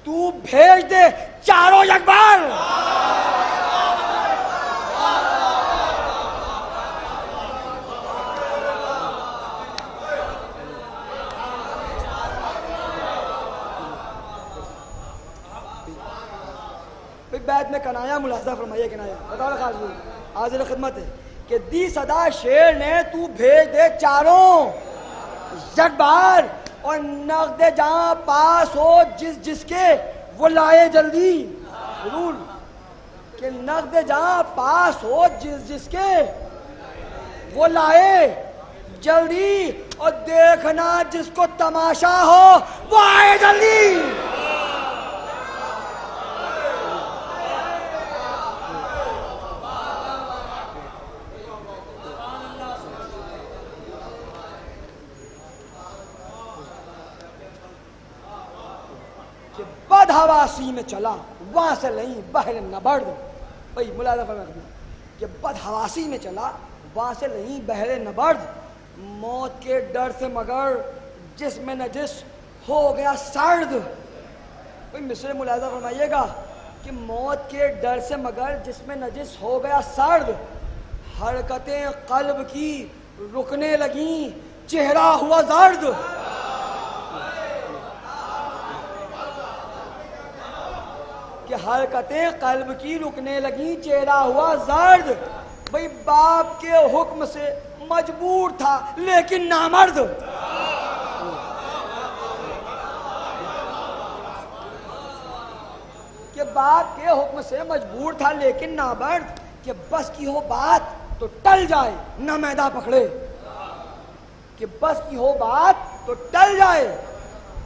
Speaker 6: تو بھیج دے چاروں یک بار. بیت میں کنایا ملاحظہ فرمائیے کنایا بطور خاص حاضر خدمت ہے کہ دی صدا شیر نے تو بھیج دے چاروں یک بار اور نقد جہاں پاس ہو جس جس کے وہ لائے جلدی. ضرور کہ نقد جہاں پاس ہو جس جس کے وہ لائے جلدی اور دیکھنا جس کو تماشا ہو وہ آئے جلدی. بد حواسی میں چلا وہاں سے لئی بحر نبرد. بھائی ملاحظہ فرمائے کہ بد حواسی میں چلا وہاں سے لئی بحر نبرد. موت کے ڈر سے مگر جسم نجس ہو گیا سرد. بھائی مصرع ملاحظہ فرمائیے گا کہ موت کے ڈر سے مگر جسم نجس ہو گیا سرد. حرکتیں قلب کی رکنے لگیں چہرہ ہوا زرد. کہ حرکتیں قلب کی رکنے لگیں چہرہ ہوا زرد. بھئی باپ کے حکم سے مجبور تھا لیکن نامرد. کہ باپ کے حکم سے مجبور تھا لیکن نامرد. کہ بس کی ہو بات تو ٹل جائے نہ میدان پکڑے. کہ بس کی ہو بات تو ٹل جائے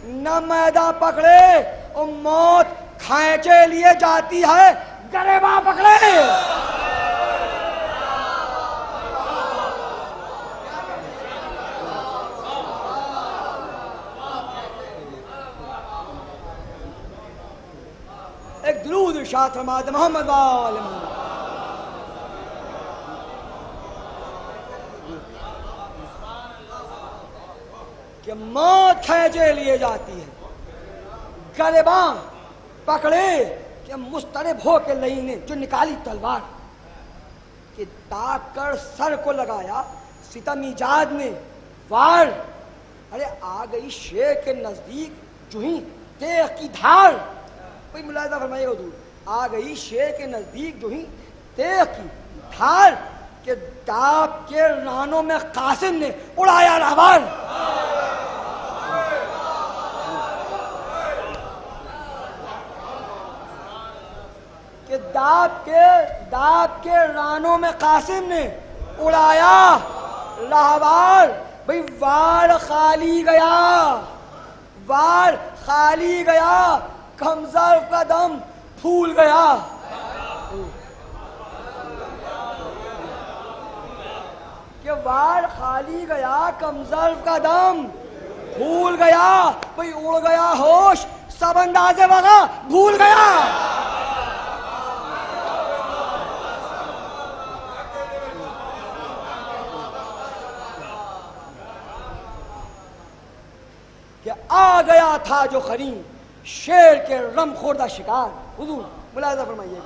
Speaker 6: نہ میدان پکڑے اور موت کھینچے لیے جاتی ہے گریباں پکڑے. ایک درود ارشاد فرمائے محمد وآل محمد. کہ موت کھینچے لیے جاتی ہے گریباں پکڑے کہ مسترب ہو کے لئی نے جو نکالی تلوار کہ داغ کر سر کو لگایا ستم ایجاد نے وار. ارے آ گئی شیر کے نزدیک جو ہی تیغ کی دھار. بھائی ملاحظہ فرمائیے حضور, آ گئی شیر کے نزدیک جو ہی تیغ کی دھار کہ داب کے رانوں میں قاسم نے اڑایا راہوار. کہ داب کے رانوں میں قاسم نے اڑایا راہوار. بھئی وار خالی گیا کمزرف کا دم پھول گیا. کہ وار خالی گیا کمزرف کا دم بھول گیا. بھئی اڑ گیا ہوش سب اندازے وغا بھول گیا. کہ آ گیا تھا جو خرین شیر کے رم خوردہ شکار. حضور ملاحظہ فرمائیے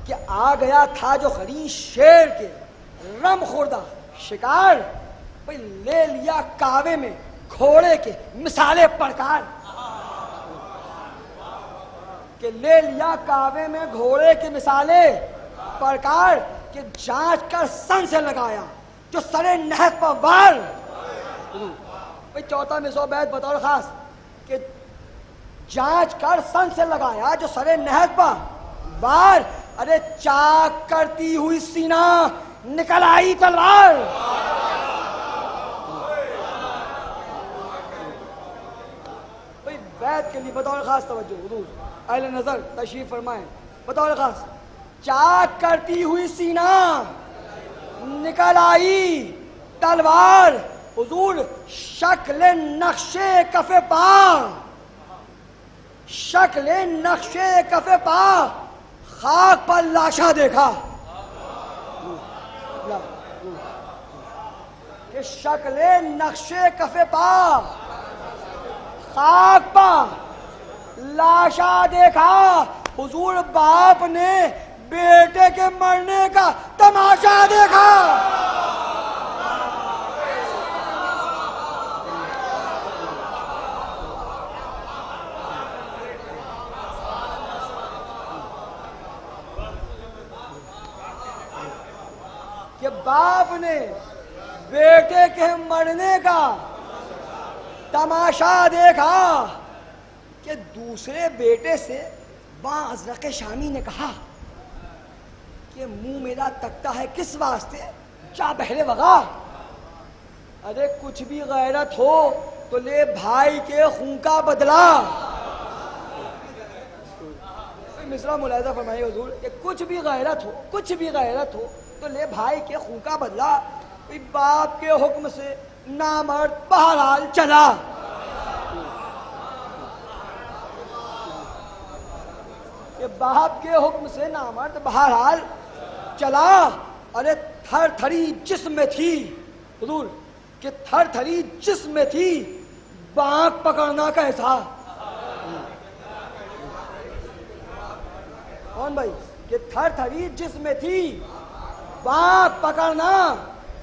Speaker 6: کہ آ گیا تھا جو خرین شیر کے رم خوردہ شکار. بھئی لے لیا کعوے میں گھوڑے کے مثالے پڑکار. کہ لے لیا کعوے میں گھوڑے کے مثالے پڑکار. کہ جانچ کر سن سے لگایا جو سرے نہج پر وار. بھئی چوتھا مصرع بیت بطور خاص کہ جانچ کر سن سے لگایا جو سرے نہج پر وار. ارے چاک کرتی ہوئی سینہ نکل آئی تلوار. بھئی بیت کے لیے بطور خاص توجہ حضور اہل نظر تشریف فرمائیں. بطور خاص چاک کرتی ہوئی سینہ نکل آئی تلوار. حضور شکل نقشے کف پا خاک پر لاشا دیکھا. کہ شکل نقشے کف پا خاک پا لاشا دیکھا. حضور باپ نے بیٹے کے مرنے کا تماشا دیکھا. کہ باپ نے بیٹے کے مرنے کا تماشا دیکھا. کہ دوسرے بیٹے سے باں ازرق شامی نے کہا کہ منہ میرا تکتا ہے کس واسطے جا بہرے وغا. ارے کچھ بھی غیرت ہو تو لے بھائی کے خون کا بدلہ. مصرع ملاحظہ فرمائیے حضور کہ کچھ بھی غیرت ہو تو لے بھائی کے خون کا بدلہ. باپ کے حکم سے نامرد بہرحال چلا. کہ باپ کے حکم سے نامرد بہرحال چلا. ارے تھر تھری جسم میں تھی حضور کہ تھر تھری جسم میں تھی بانک پکڑنا کیسا. کون بھائی کہ تھر تھری جسم میں تھی بانک پکڑنا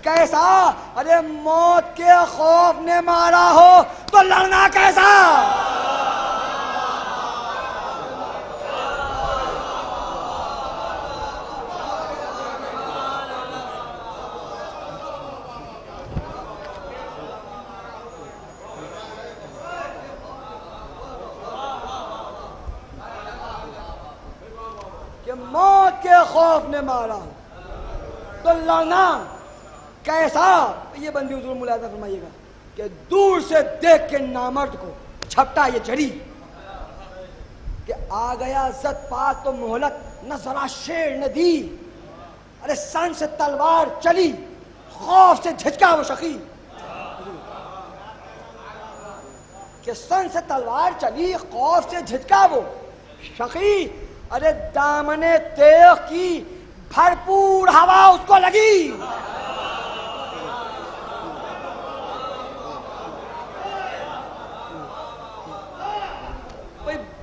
Speaker 6: کیسا. ارے موت کے خوف نے مارا ہو تو لڑنا کیسا. کہ موت کے خوف نے مارا تو لڑنا کیسا. یہ بندی حضور ملاحظہ فرمائیے گا کہ دور سے دیکھ کے نامرد کو چھپٹا یہ جڑی. کہ آ گیا عزت پاک تو مہلت نہ ذرا شیر نے دی. ارے سن سے تلوار چلی خوف سے جھجکا وہ شقی. کہ سن سے تلوار چلی خوف سے جھجکا وہ شقی. ارے دامن تیغ کی بھرپور ہوا اس کو لگی.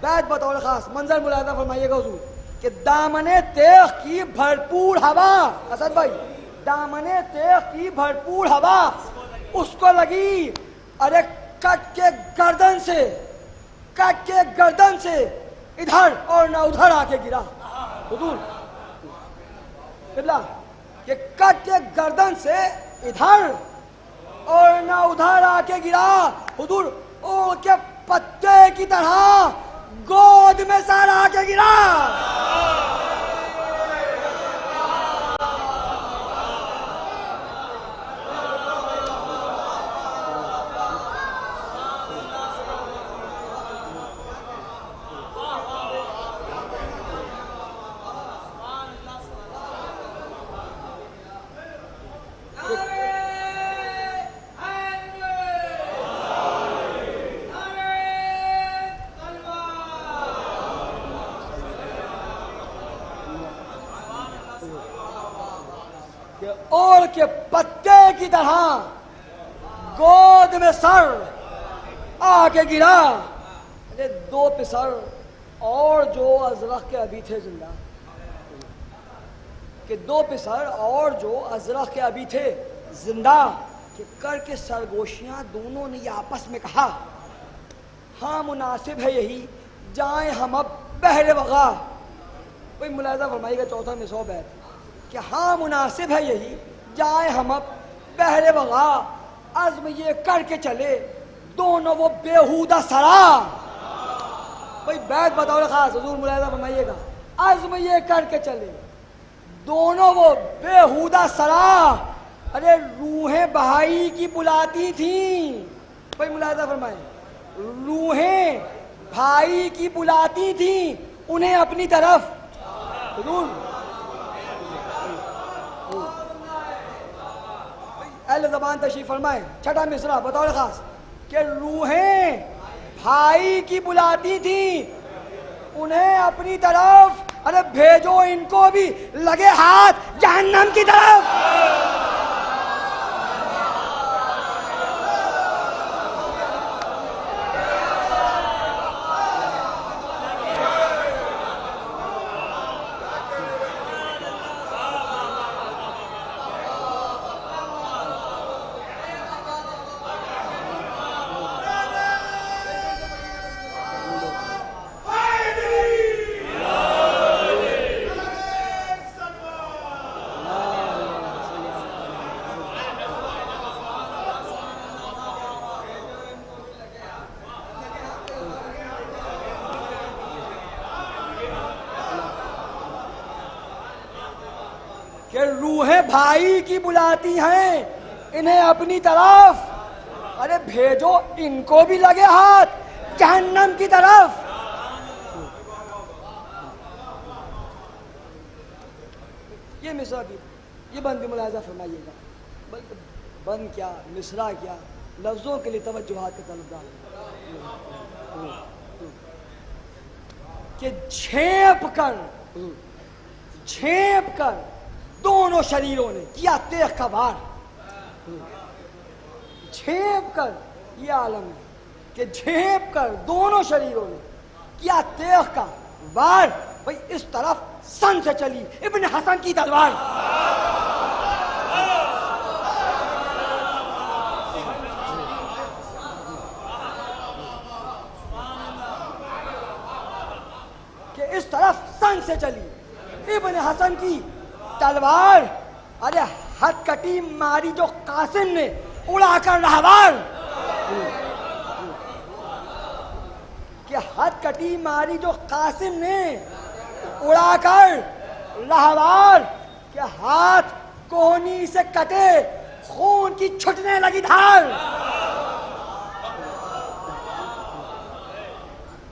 Speaker 6: بیت بطور خاص منظر ملاحظہ فرمائیے گا حضور کہ دامن تیغ کی بھرپور ہوا، اسد بھائی دامن تیغ کی بھرپور ہوا اس کو لگی، ارے کٹ کے گردن سے ادھر اور نہ ادھر آ کے گرا حضور کہ کٹ کے گردن سے ادھر اور نہ ادھر آ کے گرا حضور، او کے پتے کی طرح گود میں سر آ کے گرا۔ اور کے پتے کی طرح گود میں سر آ کے گرا۔ ارے دو پسر اور جو ازرق کے ابھی تھے زندہ، کہ دو پسر اور جو ازرق کے ابھی تھے زندہ، کہ کر کے سرگوشیاں دونوں نے آپس میں کہا ہاں مناسب ہے یہی جائیں ہم اب بحر وغا۔ کوئی ملاحظہ فرمائیے گا چوتھا میں 100 بیت کہ ہاں مناسب ہے یہی جائیں ہم اب بحر وغا، عزم یہ کر کے چلے دونوں وہ بیہودہ سرا۔ کوئی بیت بطور خاص حضور ملاحظہ فرمائیے گا، عزم یہ کر کے چلے دونوں وہ بیہودہ سرا، ارے روحیں بھائی کی بلاتی تھیں۔ کوئی ملاحظہ فرمائے، روحیں بھائی کی بلاتی تھیں انہیں اپنی طرف حضور۔ اہل زبان تشریف فرمائیں، چھٹا مصرع بطور خاص کہ روحیں بھائی کی بلاتی تھیں انہیں اپنی طرف، ارے بھیجو ان کو بھی لگے ہاتھ جہنم کی طرف۔ کہ روحیں بھائی کی بلاتی ہیں انہیں اپنی طرف، ارے بھیجو ان کو بھی لگے ہاتھ جہنم کی طرف۔ یہ مصرع بھی، یہ بند بھی ملاحظہ فرمائیے گا، بلکہ بند کیا مصرع کیا لفظوں کے لیے توجہات کا طلبدار کہ جھیپ کر دونوں شریروں نے کیا تیغ کا وار۔ جھیپ کر، یہ عالم ہے کہ جھیپ کر دونوں شریروں نے کیا تیغ کا وار، بھئی اس طرف سن سے چلی ابن حسن کی تلوار۔ کہ اس طرف سن سے چلی ابن حسن کی تلوار، ارے ہتھ کٹی ماری جو قاسم نے اڑا کر رہوار۔ کہ ہتھ کٹی ماری جو قاسم نے اڑا کر رہوار، کہ ہاتھ کوہنی سے کٹے خون کی چھٹنے لگی دھار۔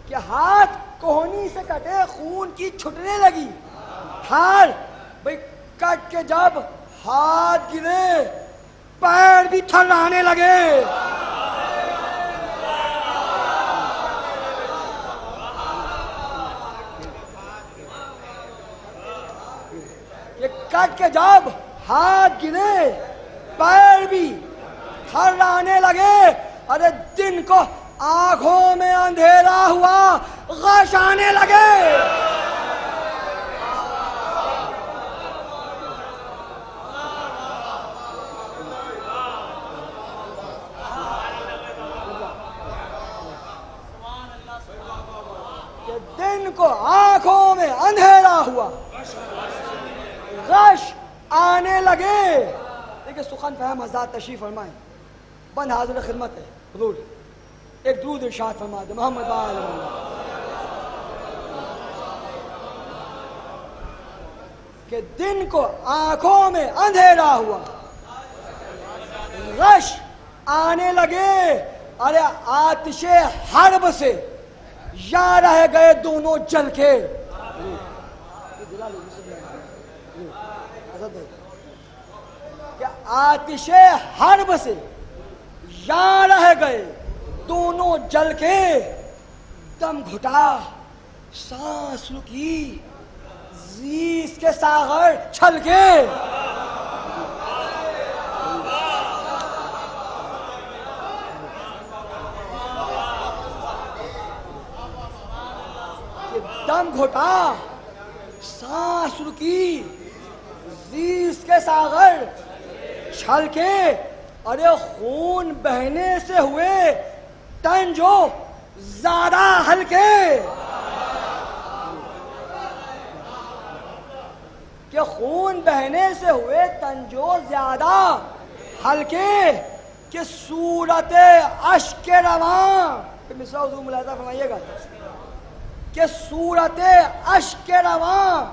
Speaker 6: کہ ہاتھ کوہنی سے کٹے خون کی چھٹنے لگی دھار، بھئی کٹ کے جب ہاتھ گرے پیر بھی تھرانے لگے۔ یہ کٹ کے جب ہاتھ گرے پیر بھی تھرانے لگے، ارے دن کو آنکھوں میں اندھیرا ہوا غش آنے لگے. کہ دن کو آنکھوں میں اندھیرا ہوا، غش آنے لگے. دیکھیں سخن فہم حضرات تشریف فرمائیں، بند حاضر خدمت ہے. حضور ایک درود ارشاد فرما دے محمد کہ دن کو آنکھوں میں اندھیرا ہوا، غش آنے لگے. ارے آتش حرب سے یا رہ گئے دونوں جل کے. کہ آتش حرب سے یا رہ گئے دونوں جل کے. دم گھٹا سانس رکی زیس کے ساغر چھل کے. دم گھٹا سانس رکی زیس کے ساغر چھل کے. ارے خون بہنے سے ہوئے تن جو زیادہ ہلکے. کہ خون بہنے سے ہوئے تن جو زیادہ ہلکے. کہ صورت اشک رواں، مصرع حضور ملاحظہ فرمائیے گا، کہ صورت اشک رواں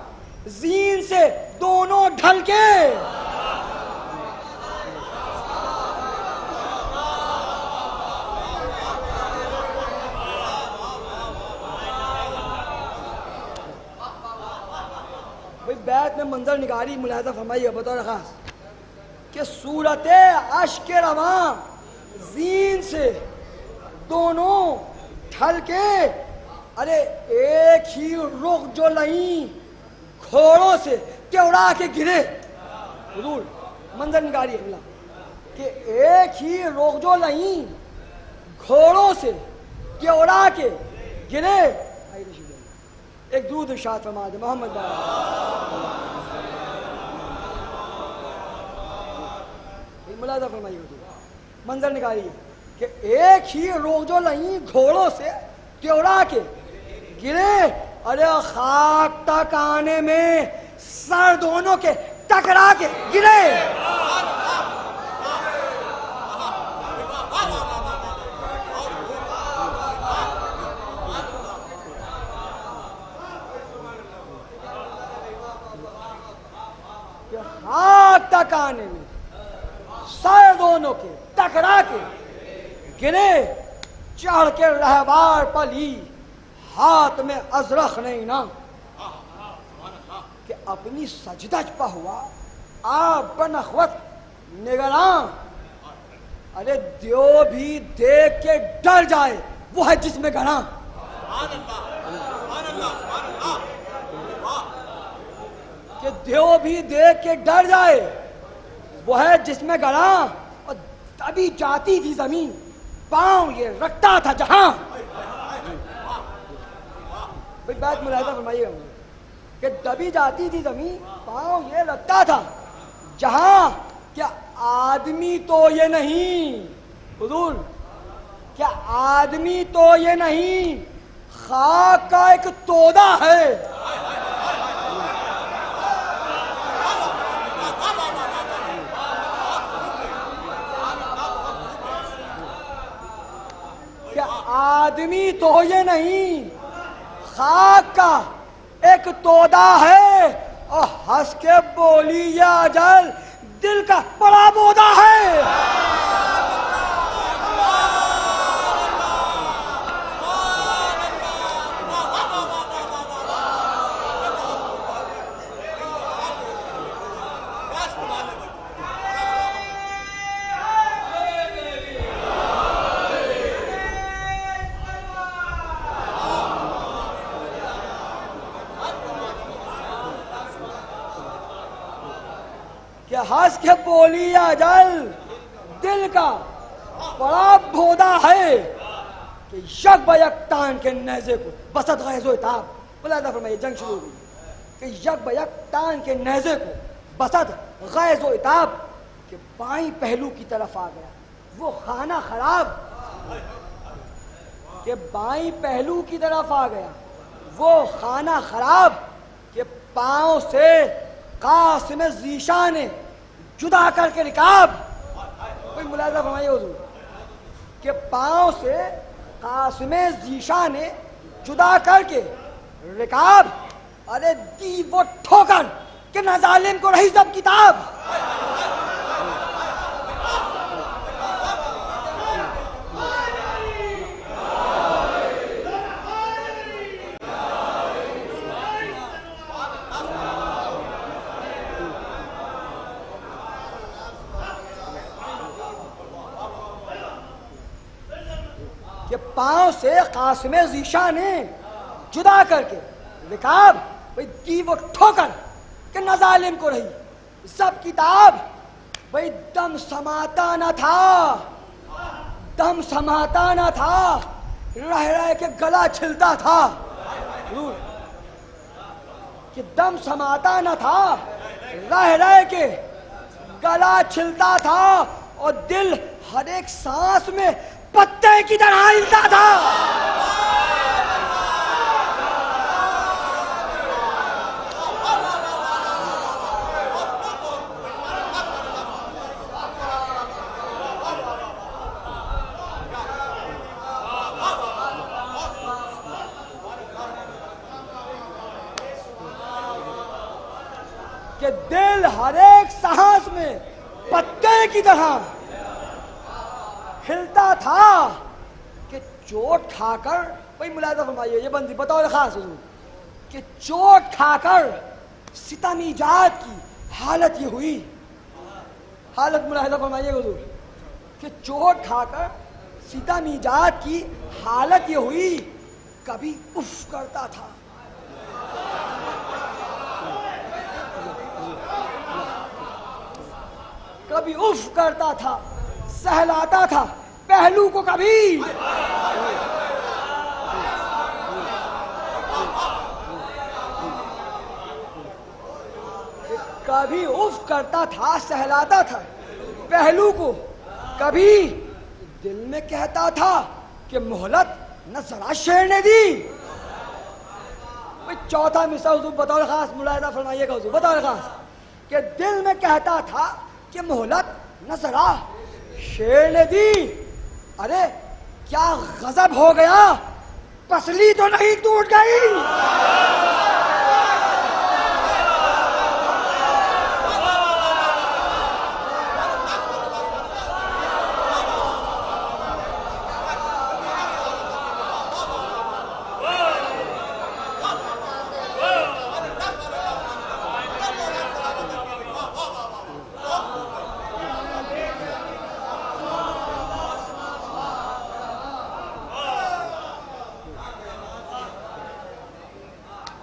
Speaker 6: زین سے دونوں ڈھل کے. بیت میں منظر نگاری ملاحظہ فرمائیے بطور خاص کہ صورت اشک رواں زین سے دونوں ڈھل کے. ارے ایک ہی رخ جو لئیں گھوڑوں سے کیوڑا کے گرے. حضور منظر نگاری ہے کہ ایک ہی رخ جو لئیں گھوڑوں سے کیوڑا کے گرے. ایک درود ارشاد فرما دے محمد ملاحظہ فرمائیے. منظر نگاری ہے کہ ایک ہی رخ جو لئیں گھوڑوں سے کیوڑا کے گرے. ارے خاک تک آنے میں سر دونوں کے ٹکرا کے گرے. خاک تک آنے میں سر دونوں کے ٹکرا کے گرے. چڑھ کے رہوار پلی ہاتھ میں ازرخ نہیں نا. کہ اپنی سجدج پہ ہوا آپ بنخوت نگراں. ارے دیو بھی دیکھ کے ڈر جائے وہ ہے جس میں گھراں. کہ دیو بھی دیکھ کے ڈر جائے وہ ہے جس میں گھراں. اور تبھی جاتی تھی زمین پاؤں یہ رکھتا تھا جہاں. بات ملاحظہ فرمائیے کہ دبی جاتی تھی زمین پاؤں یہ رکھتا تھا جہاں. کیا آدمی تو یہ نہیں حضور، کیا آدمی تو یہ نہیں خاک کا ایک تودا ہے. کیا آدمی تو یہ نہیں خاک کا ایک تودا ہے. اور ہنس کے بولی یا اجل دل کا بڑا بودا ہے. کہ ہنس کے بولی یا اجل دل کا بڑا بودا ہے. کہ یک بیک تان کے نیزے کو بسط غیظ و عتاب. ملاحظہ فرمائیے جنگ شروع ہو گئی کہ یک بیک تان کے نیزے کو بسط غیظ و عتاب کہ بائیں پہلو کی طرف آ گیا وہ خانہ خراب. کہ بائیں پہلو کی طرف آ گیا وہ خانہ خراب کہ پاؤں سے قاسم ذیشان نے جدا کر کے رکاب. کوئی ملاحظہ فرمائیے حضور کہ پاؤں سے قاسم ذیشان نے جدا کر کے رکاب. ارے دی وہ ٹھوکر کہ نہ ظالم کو رہی سب کتاب. کہ پاؤں سے قاسم ذیشان نے جدا کر کے رکاب. بھئی دی وہ ٹھوکر کہ نہ ظالم کو رہی سب کتاب. بھئی دم سماتا نہ تھا دم سماتا نہ تھا رہ رہ کے گلا چھلتا تھا. کہ دم سماتا نہ تھا رہ رہ کے گلا چھلتا تھا اور دل ہر ایک سانس میں پتے کی طرح ہلتا تھا. کہ دل ہر ایک سانس میں پتے کی طرح ہلتا تھا. کہ چوٹ کھا کر بھائی ملاحظہ فرمائیے یہ بندی بطور خاص حضور کہ چوٹ کھا کر ستم ایجاد کی حالت یہ ہوئی. حالت ملاحظہ فرمائیے حضور کہ چوٹ کھا کر ستم ایجاد کی حالت یہ ہوئی. کبھی اف کرتا تھا کبھی اف کرتا تھا سہلاتا تھا پہلو کو کبھی. کبھی اف کرتا تھا سہلاتا تھا پہلو کو کبھی. دل میں کہتا تھا کہ مہلت نہ ذرا شیر نے دی. چوتھا مصرع حضور بطور خاص ملاحظہ فرمائیے گا حضور بطور خاص کہ دل میں کہتا تھا کہ مہلت نہ ذرا شیر نے دی. ارے کیا غضب ہو گیا پسلی تو نہیں ٹوٹ گئی.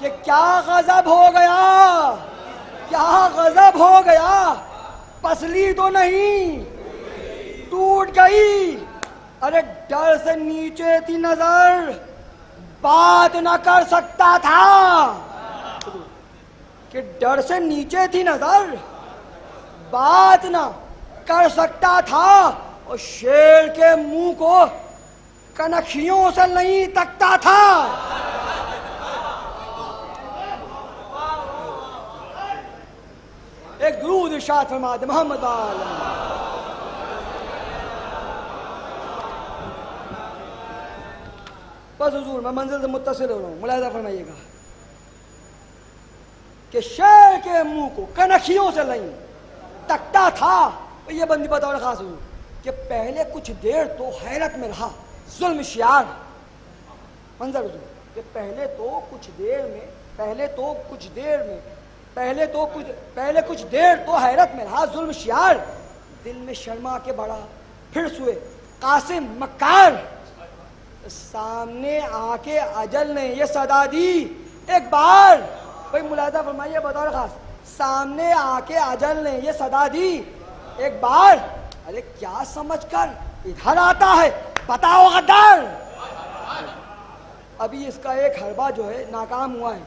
Speaker 6: کہ کیا غضب ہو گیا کیا غضب ہو گیا پسلی تو نہیں ٹوٹ گئی. ارے ڈر سے نیچے تھی نظر بات نہ کر سکتا تھا. کہ ڈر سے نیچے تھی نظر بات نہ کر سکتا تھا اور شیر کے منہ کو کنکھیوں سے نہیں تکتا تھا. ایک درود ارشاد فرما دے محمد بس حضور میں منزل سے متصل ہو رہا ہوں ملاحظہ فرمائیے گا کہ شیر کے منہ کو کنکھیوں سے نہیں تکتا تھا. یہ بندی بطور خاص حضور کہ پہلے کچھ دیر تو حیرت میں رہا ظلم شیار منظر حضور کہ پہلے کچھ دیر تو حیرت میں رہا ظلم شیار. دل میں شرما کے بڑا پھر سوئے قاسم مکار. سامنے آ کے اجل نے یہ صدا دی ایک بار. بھائی ملاحظہ فرمائیے بطور خاص سامنے آ کے اجل نے یہ صدا دی ایک بار. ارے کیا سمجھ کر ادھر آتا ہے بتاؤ غدار. ابھی اس کا ایک حربہ جو ہے ناکام ہوا ہے،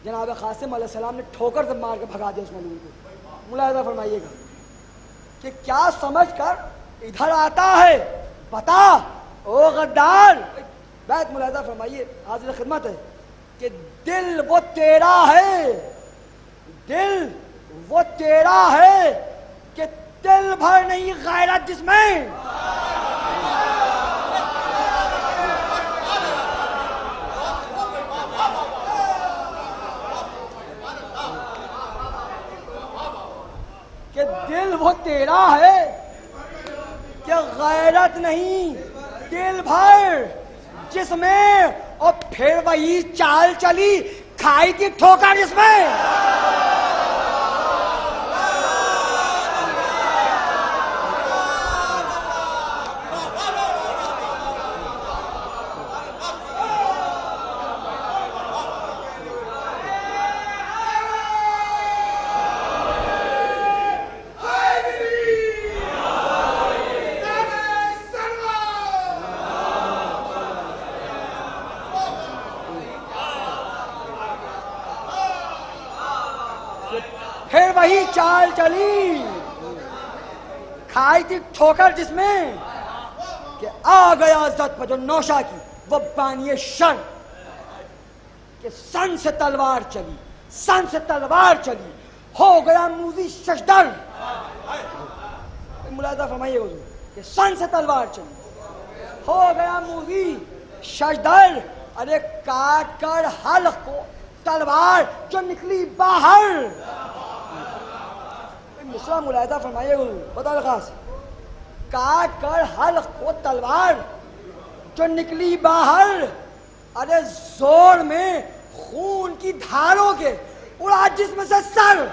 Speaker 6: جناب قاسم علیہ السلام نے ٹھوکر سے مار کے بھگا دیا اس ملعون کو۔ ملاحظہ فرمائیے گا کہ کیا سمجھ کر ادھر آتا ہے، بتا او غدار۔ بیت ملاحظہ فرمائیے، حاضر خدمت ہے کہ دل وہ تیرا ہے، دل وہ تیرا ہے کہ دل بھر نہیں غیرت جس میں۔ کہ دل وہ تیرا ہے کہ غیرت نہیں دل بھر جس میں، اور پھر وہی چال چلی کھائی تھی ٹھوکر جس میں۔ پھر وہی چال چلی کھائی تھی ٹھوکر جس میں، کہ آ گیا عزت پر جو نوشا کی وہ بانی شر، کہ سن سے تلوار چلی، سن سے تلوار چلی، ہو گیا موزی ششدر۔ ملاحظہ فرمائیے حضور کہ سن سے تلوار چلی، ہو گیا موزی ششدر۔ ارے کاٹ کر حلق کو تلوار جو نکلی باہر۔ مصرع ملاحظہ فرمائیے بتا خاص، کاٹ کر حلق کو تلوار جو نکلی باہر، ارے زور میں خون کی دھاروں کے اڑا جسم سے سر۔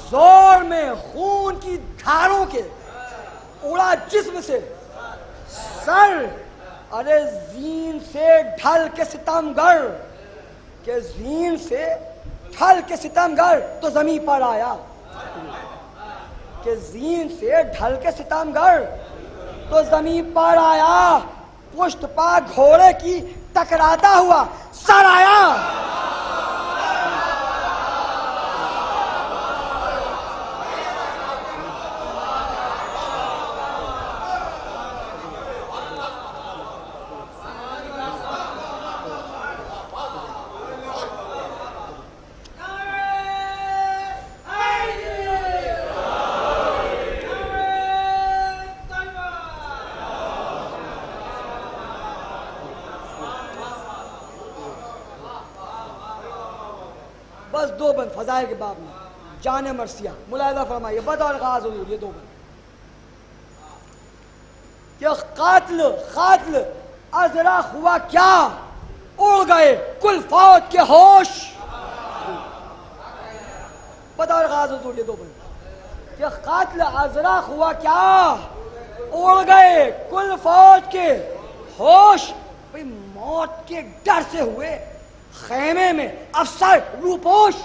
Speaker 6: زور میں خون کی دھاروں کے اڑا جسم سے سر۔ ارے زین سے ڈھل کے ستمگر، کہ زین سے ڈھل کے ستمگر تو زمین پر آیا، کہ زین سے ڈھل کے ستمگر تو زمین پر آیا، پشت پا گھوڑے کی ٹکراتا ہوا سر آیا۔ بس دو بند فضائل کے باب میں جان مرثیہ ملاحظہ فرمائیے، بطور خاص حضور یہ دو بند کہ قاتل ازرا ہوا کیا، اڑ گئے کل فوج کے ہوش۔ بطور خاص حضور یہ دو بند کہ قاتل ازرا ہوا کیا، اڑ گئے کل فوج کے ہوش۔ بھئی موت کے ڈر سے ہوئے خیمے میں افسر روپوش۔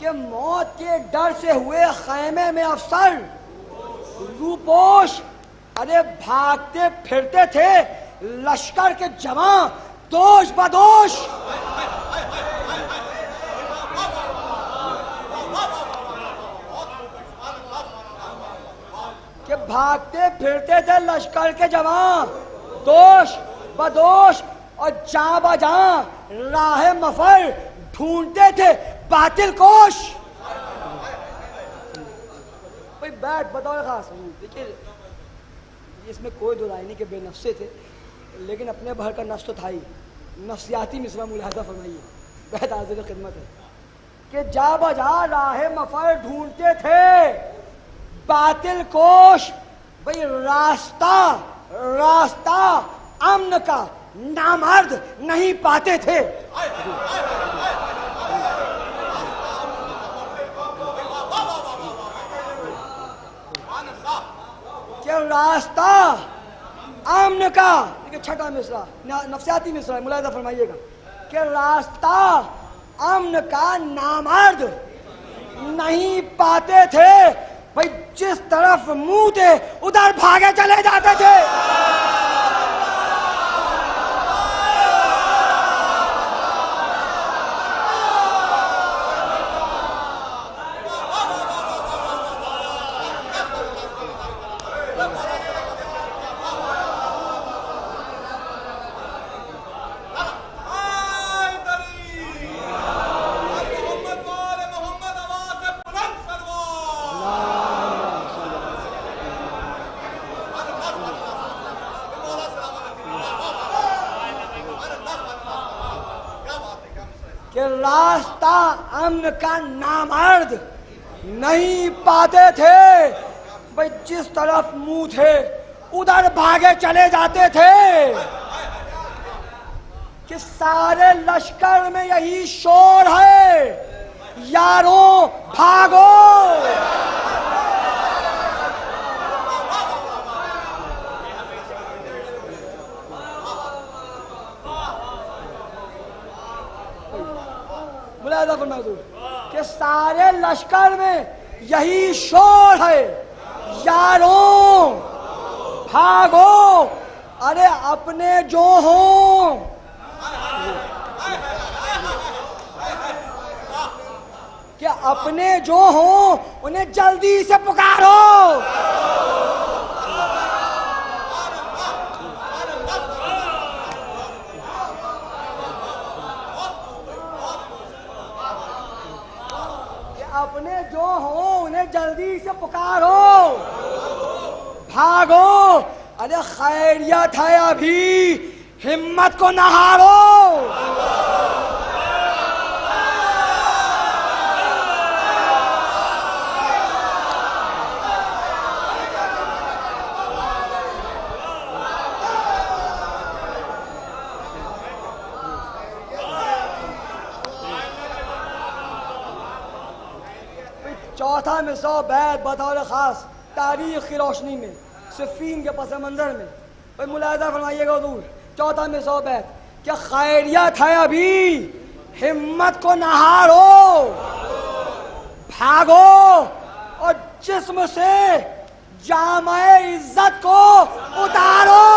Speaker 6: کہ موت کے ڈر سے ہوئے خیمے میں افسر روپوش۔ ارے بھاگتے پھرتے تھے لشکر کے جوان دوش بدوش۔ کہ بھاگتے پھرتے تھے لشکر کے جوان دوش بدوش، اور جاں بجاں راہ مفر ڈھونڈتے تھے باطل کوش۔ بھئی بیٹھ بطور خاص دیکھیے اس میں کوئی دو رائے نہیں کہ بے نفسے تھے، لیکن اپنے بھر کا نفس تو تھا ہی، نفسیاتی مصرع ملاحظہ فرمائیے، بیٹھ حاضر خدمت ہے کہ جا بجا راہ مفر ڈھونڈتے تھے باطل کوش بھئی راستہ امن کا نامرد نہیں پاتے تھے. کہ راستہ امن کا، چھٹا مصرع نفسیاتی مصرع ہے، ملاحظہ فرمائیے گا کہ راستہ امن کا نامرد نہیں پاتے تھے، بھائی جس طرف منہ تھے ادھر بھاگے چلے جاتے تھے. کہ راستہ امن کا نامرد نہیں پاتے تھے، بھئی جس طرف منہ تھے ادھر بھاگے چلے جاتے تھے. کہ سارے لشکر میں یہی شور ہے، یاروں بھاگو. ملاحظہ فرمائے حضور کہ سارے لشکر میں یہی شور ہے، یاروں بھاگو. ارے اپنے جو ہوں کہ اپنے جو ہوں انہیں جلدی سے پکارو. اپنے جو ہوں انہیں جلدی سے پکارو، بھاگو. ارے خیریت ہے ابھی، ہمت کو نہ ہارو. چوتھا مصرع بیت بطور خاص تاریخ کی روشنی میں صفین کے پس منظر میں، بھئی ملاحظہ فرمائیے گا حضور. چوتھا مصرع بیت کہ خیریت ہے ابھی، ہمت کو نہ ہارو، بھاگو اور جسم سے جامع عزت کو اتارو.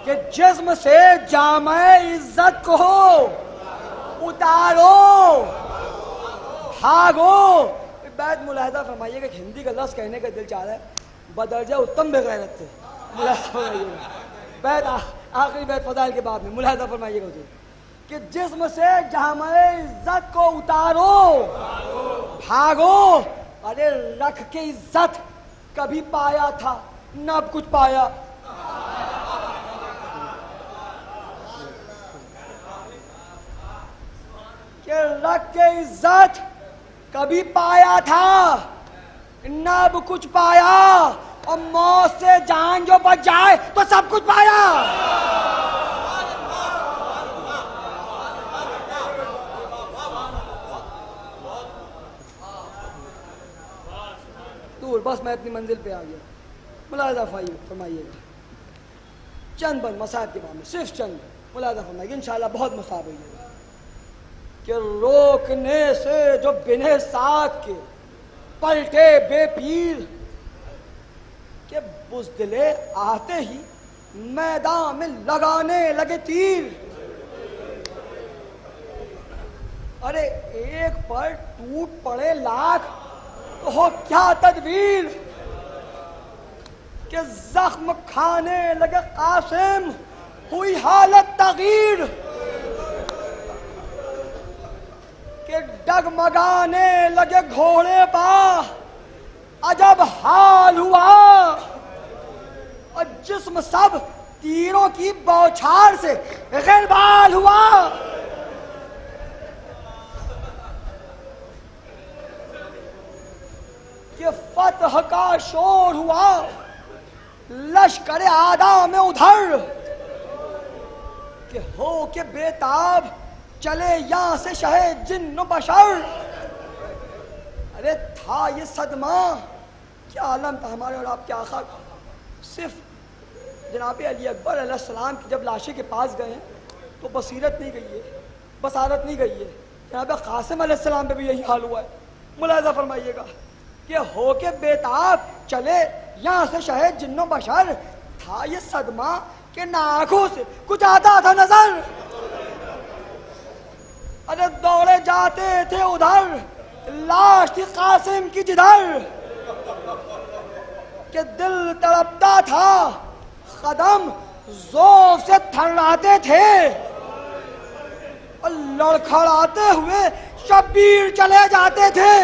Speaker 6: کہ جسم سے جامع عزت کو اتارو، بھاگو. بیت ملاحظہ فرمائیے کہ ہندی کا لفظ کہنے کا دل چاہ رہا ہے، بدرجہ اتم بغیرت تھے. ملاحظہ فرمائیے گا بیت آخری بیت فضائل کے بعد میں ملاحظہ فرمائیے گا کہ جسم سے جامع عزت کو اتارو، بھاگو. ارے رکھ کے عزت کبھی پایا تھا نہ اب کچھ پایا. کہ رکھ کے عزت کبھی پایا تھا نہ اب کچھ پایا، اور موت سے جان جو بچ جائے تو سب کچھ پایا. دور بس میں اپنی منزل پہ آ گیا. ملاحظہ فرمائیے گا چند بند مصائب کے بارے میں، صرف چند ملاحظہ فرمائیے گا، انشاءاللہ بہت مصائب ہوئے گا. کہ روکنے سے جو بنے ساتھ کے پلٹے بے پیر، کہ بزدلے آتے ہی میدان میں لگانے لگے تیر. ارے ایک پر ٹوٹ پڑے لاکھ تو ہو کیا تدبیر. کہ زخم کھانے لگے قاسم ہوئی حالت تغیر. کہ ڈگمگانے لگے گھوڑے با عجب حال ہوا. اور جسم سب تیروں کی بوچھار سے غربال ہوا. کہ فتح کا شور ہوا لشکر آدھا میں ادھر. کہ ہو کے بیتاب چلے یہاں سے شہ جن و بشر. ارے تھا یہ صدمہ کیا عالم تھا ہمارے اور آپ کے آقا کا. صرف جناب علی اکبر علیہ السلام کی جب لاشیں کے پاس گئے تو بصیرت نہیں گئی ہے, بصارت نہیں گئی ہے. جناب قاسم علیہ السلام پہ بھی یہی حال ہوا ہے. ملاحظہ فرمائیے گا کہ ہو کے بیتاب چلے یہاں سے شہ جن و بشر. تھا یہ صدمہ کہ نہ آنکھوں سے کچھ آتا تھا نظر. ارے دوڑے جاتے تھے ادھر لاش تھی قاسم کی جدھر. کہ دل تڑپتا تھا قدم زور سے تھراتے تھے. اور لڑکھڑاتے ہوئے شبیر چلے جاتے تھے.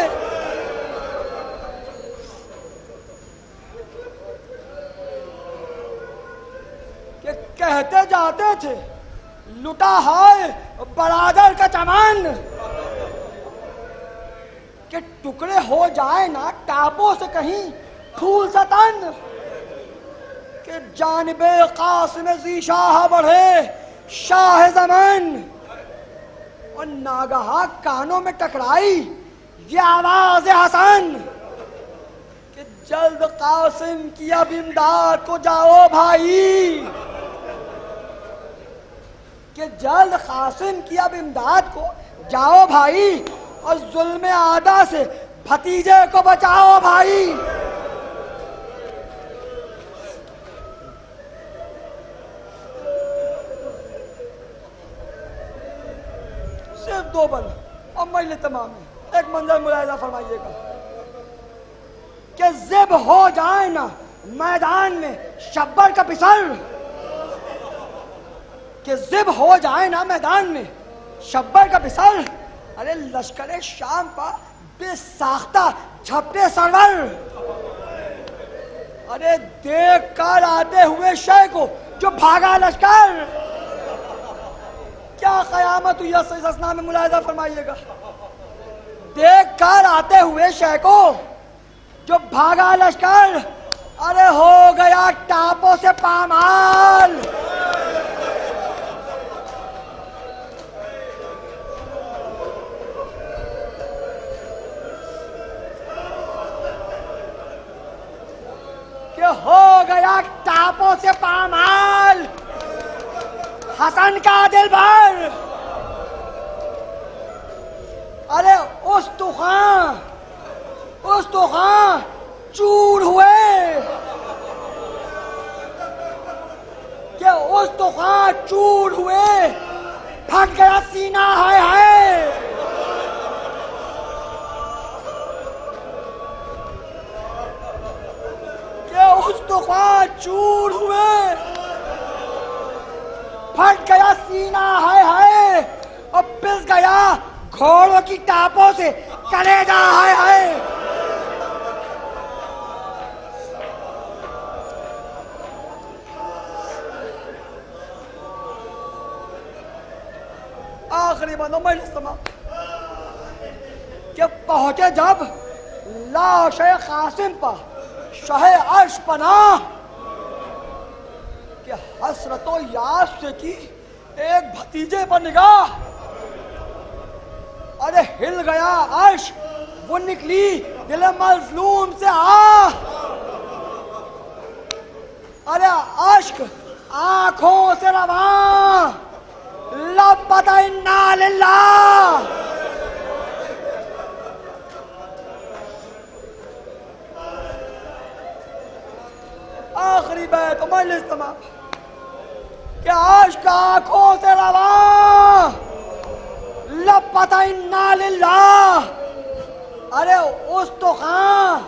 Speaker 6: کہ کہتے جاتے تھے لٹا ہے برادر کا چمن. کہ ٹکڑے ہو جائے نا ٹاپوں سے کہیں پھول سا تن. کہ جانب قاسم ذی شاہ بڑھے شاہ زمن. اور ناگہاں کانوں میں ٹکرائی یہ آواز حسن. کہ جلد قاسم کی اب امداد کو جاؤ بھائی. کہ جلد قاسم کی اب امداد کو جاؤ بھائی. اور ظلم آدھا سے بھتیجے کو بچاؤ بھائی. صرف دو بند اور مجلس تمام ہے. ایک منظر ملاحظہ فرمائیے گا کہ زب ہو جائے نا میدان میں شبر کا پسر. کہ زب ہو جائے نا میدان میں شبر کا پسر. ارے لشکر شام پر بے ساختہ جھپٹے سرور. ارے دیکھ کر آتے ہوئے شے کو جو بھاگا لشکر. کیا قیامت ہوئی اس اسنا میں ملاحظہ فرمائیے گا. دیکھ کر آتے ہوئے شے کو جو بھاگا لشکر. ارے ہو گیا ٹاپوں سے پامال. کہ ہو گیا ٹاپوں سے پامال حسن کا دل بھر. ارے استخوان چور ہوئے. کہ استخوان چور ہوئے پھٹ گیا سینہ ہے. کہ استخوان چور ہوئے پھٹ گیا سینہ ہے. اور پس گیا گھوڑوں کی ٹاپوں سے کلیجہ ہے. آخری بندوں میں سما کہ پہنچے جب لاش قاسم پر شہ عرش پناہ. کہ حسرت و یاس سے کی ایک بھتیجے پر نگاہ. ارے ہل گیا عرش وہ نکلی دل مظلوم سے آہ. ارے اشک آنکھوں سے رواں لب بتا انا للہ. آخری بیت مجلس تمام. کہ عشق آنکھوں سے رواں لب پتہ انا للہ. ارے استخان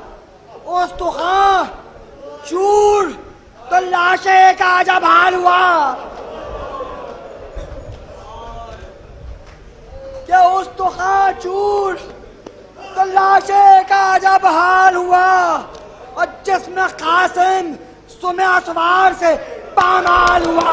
Speaker 6: چور تو لاشیں کا عجب حال ہوا کہ استخان چور تو لاشیں کا عجب حال ہوا اور جسم قاسم سمع اسوار سے پامال ہوا.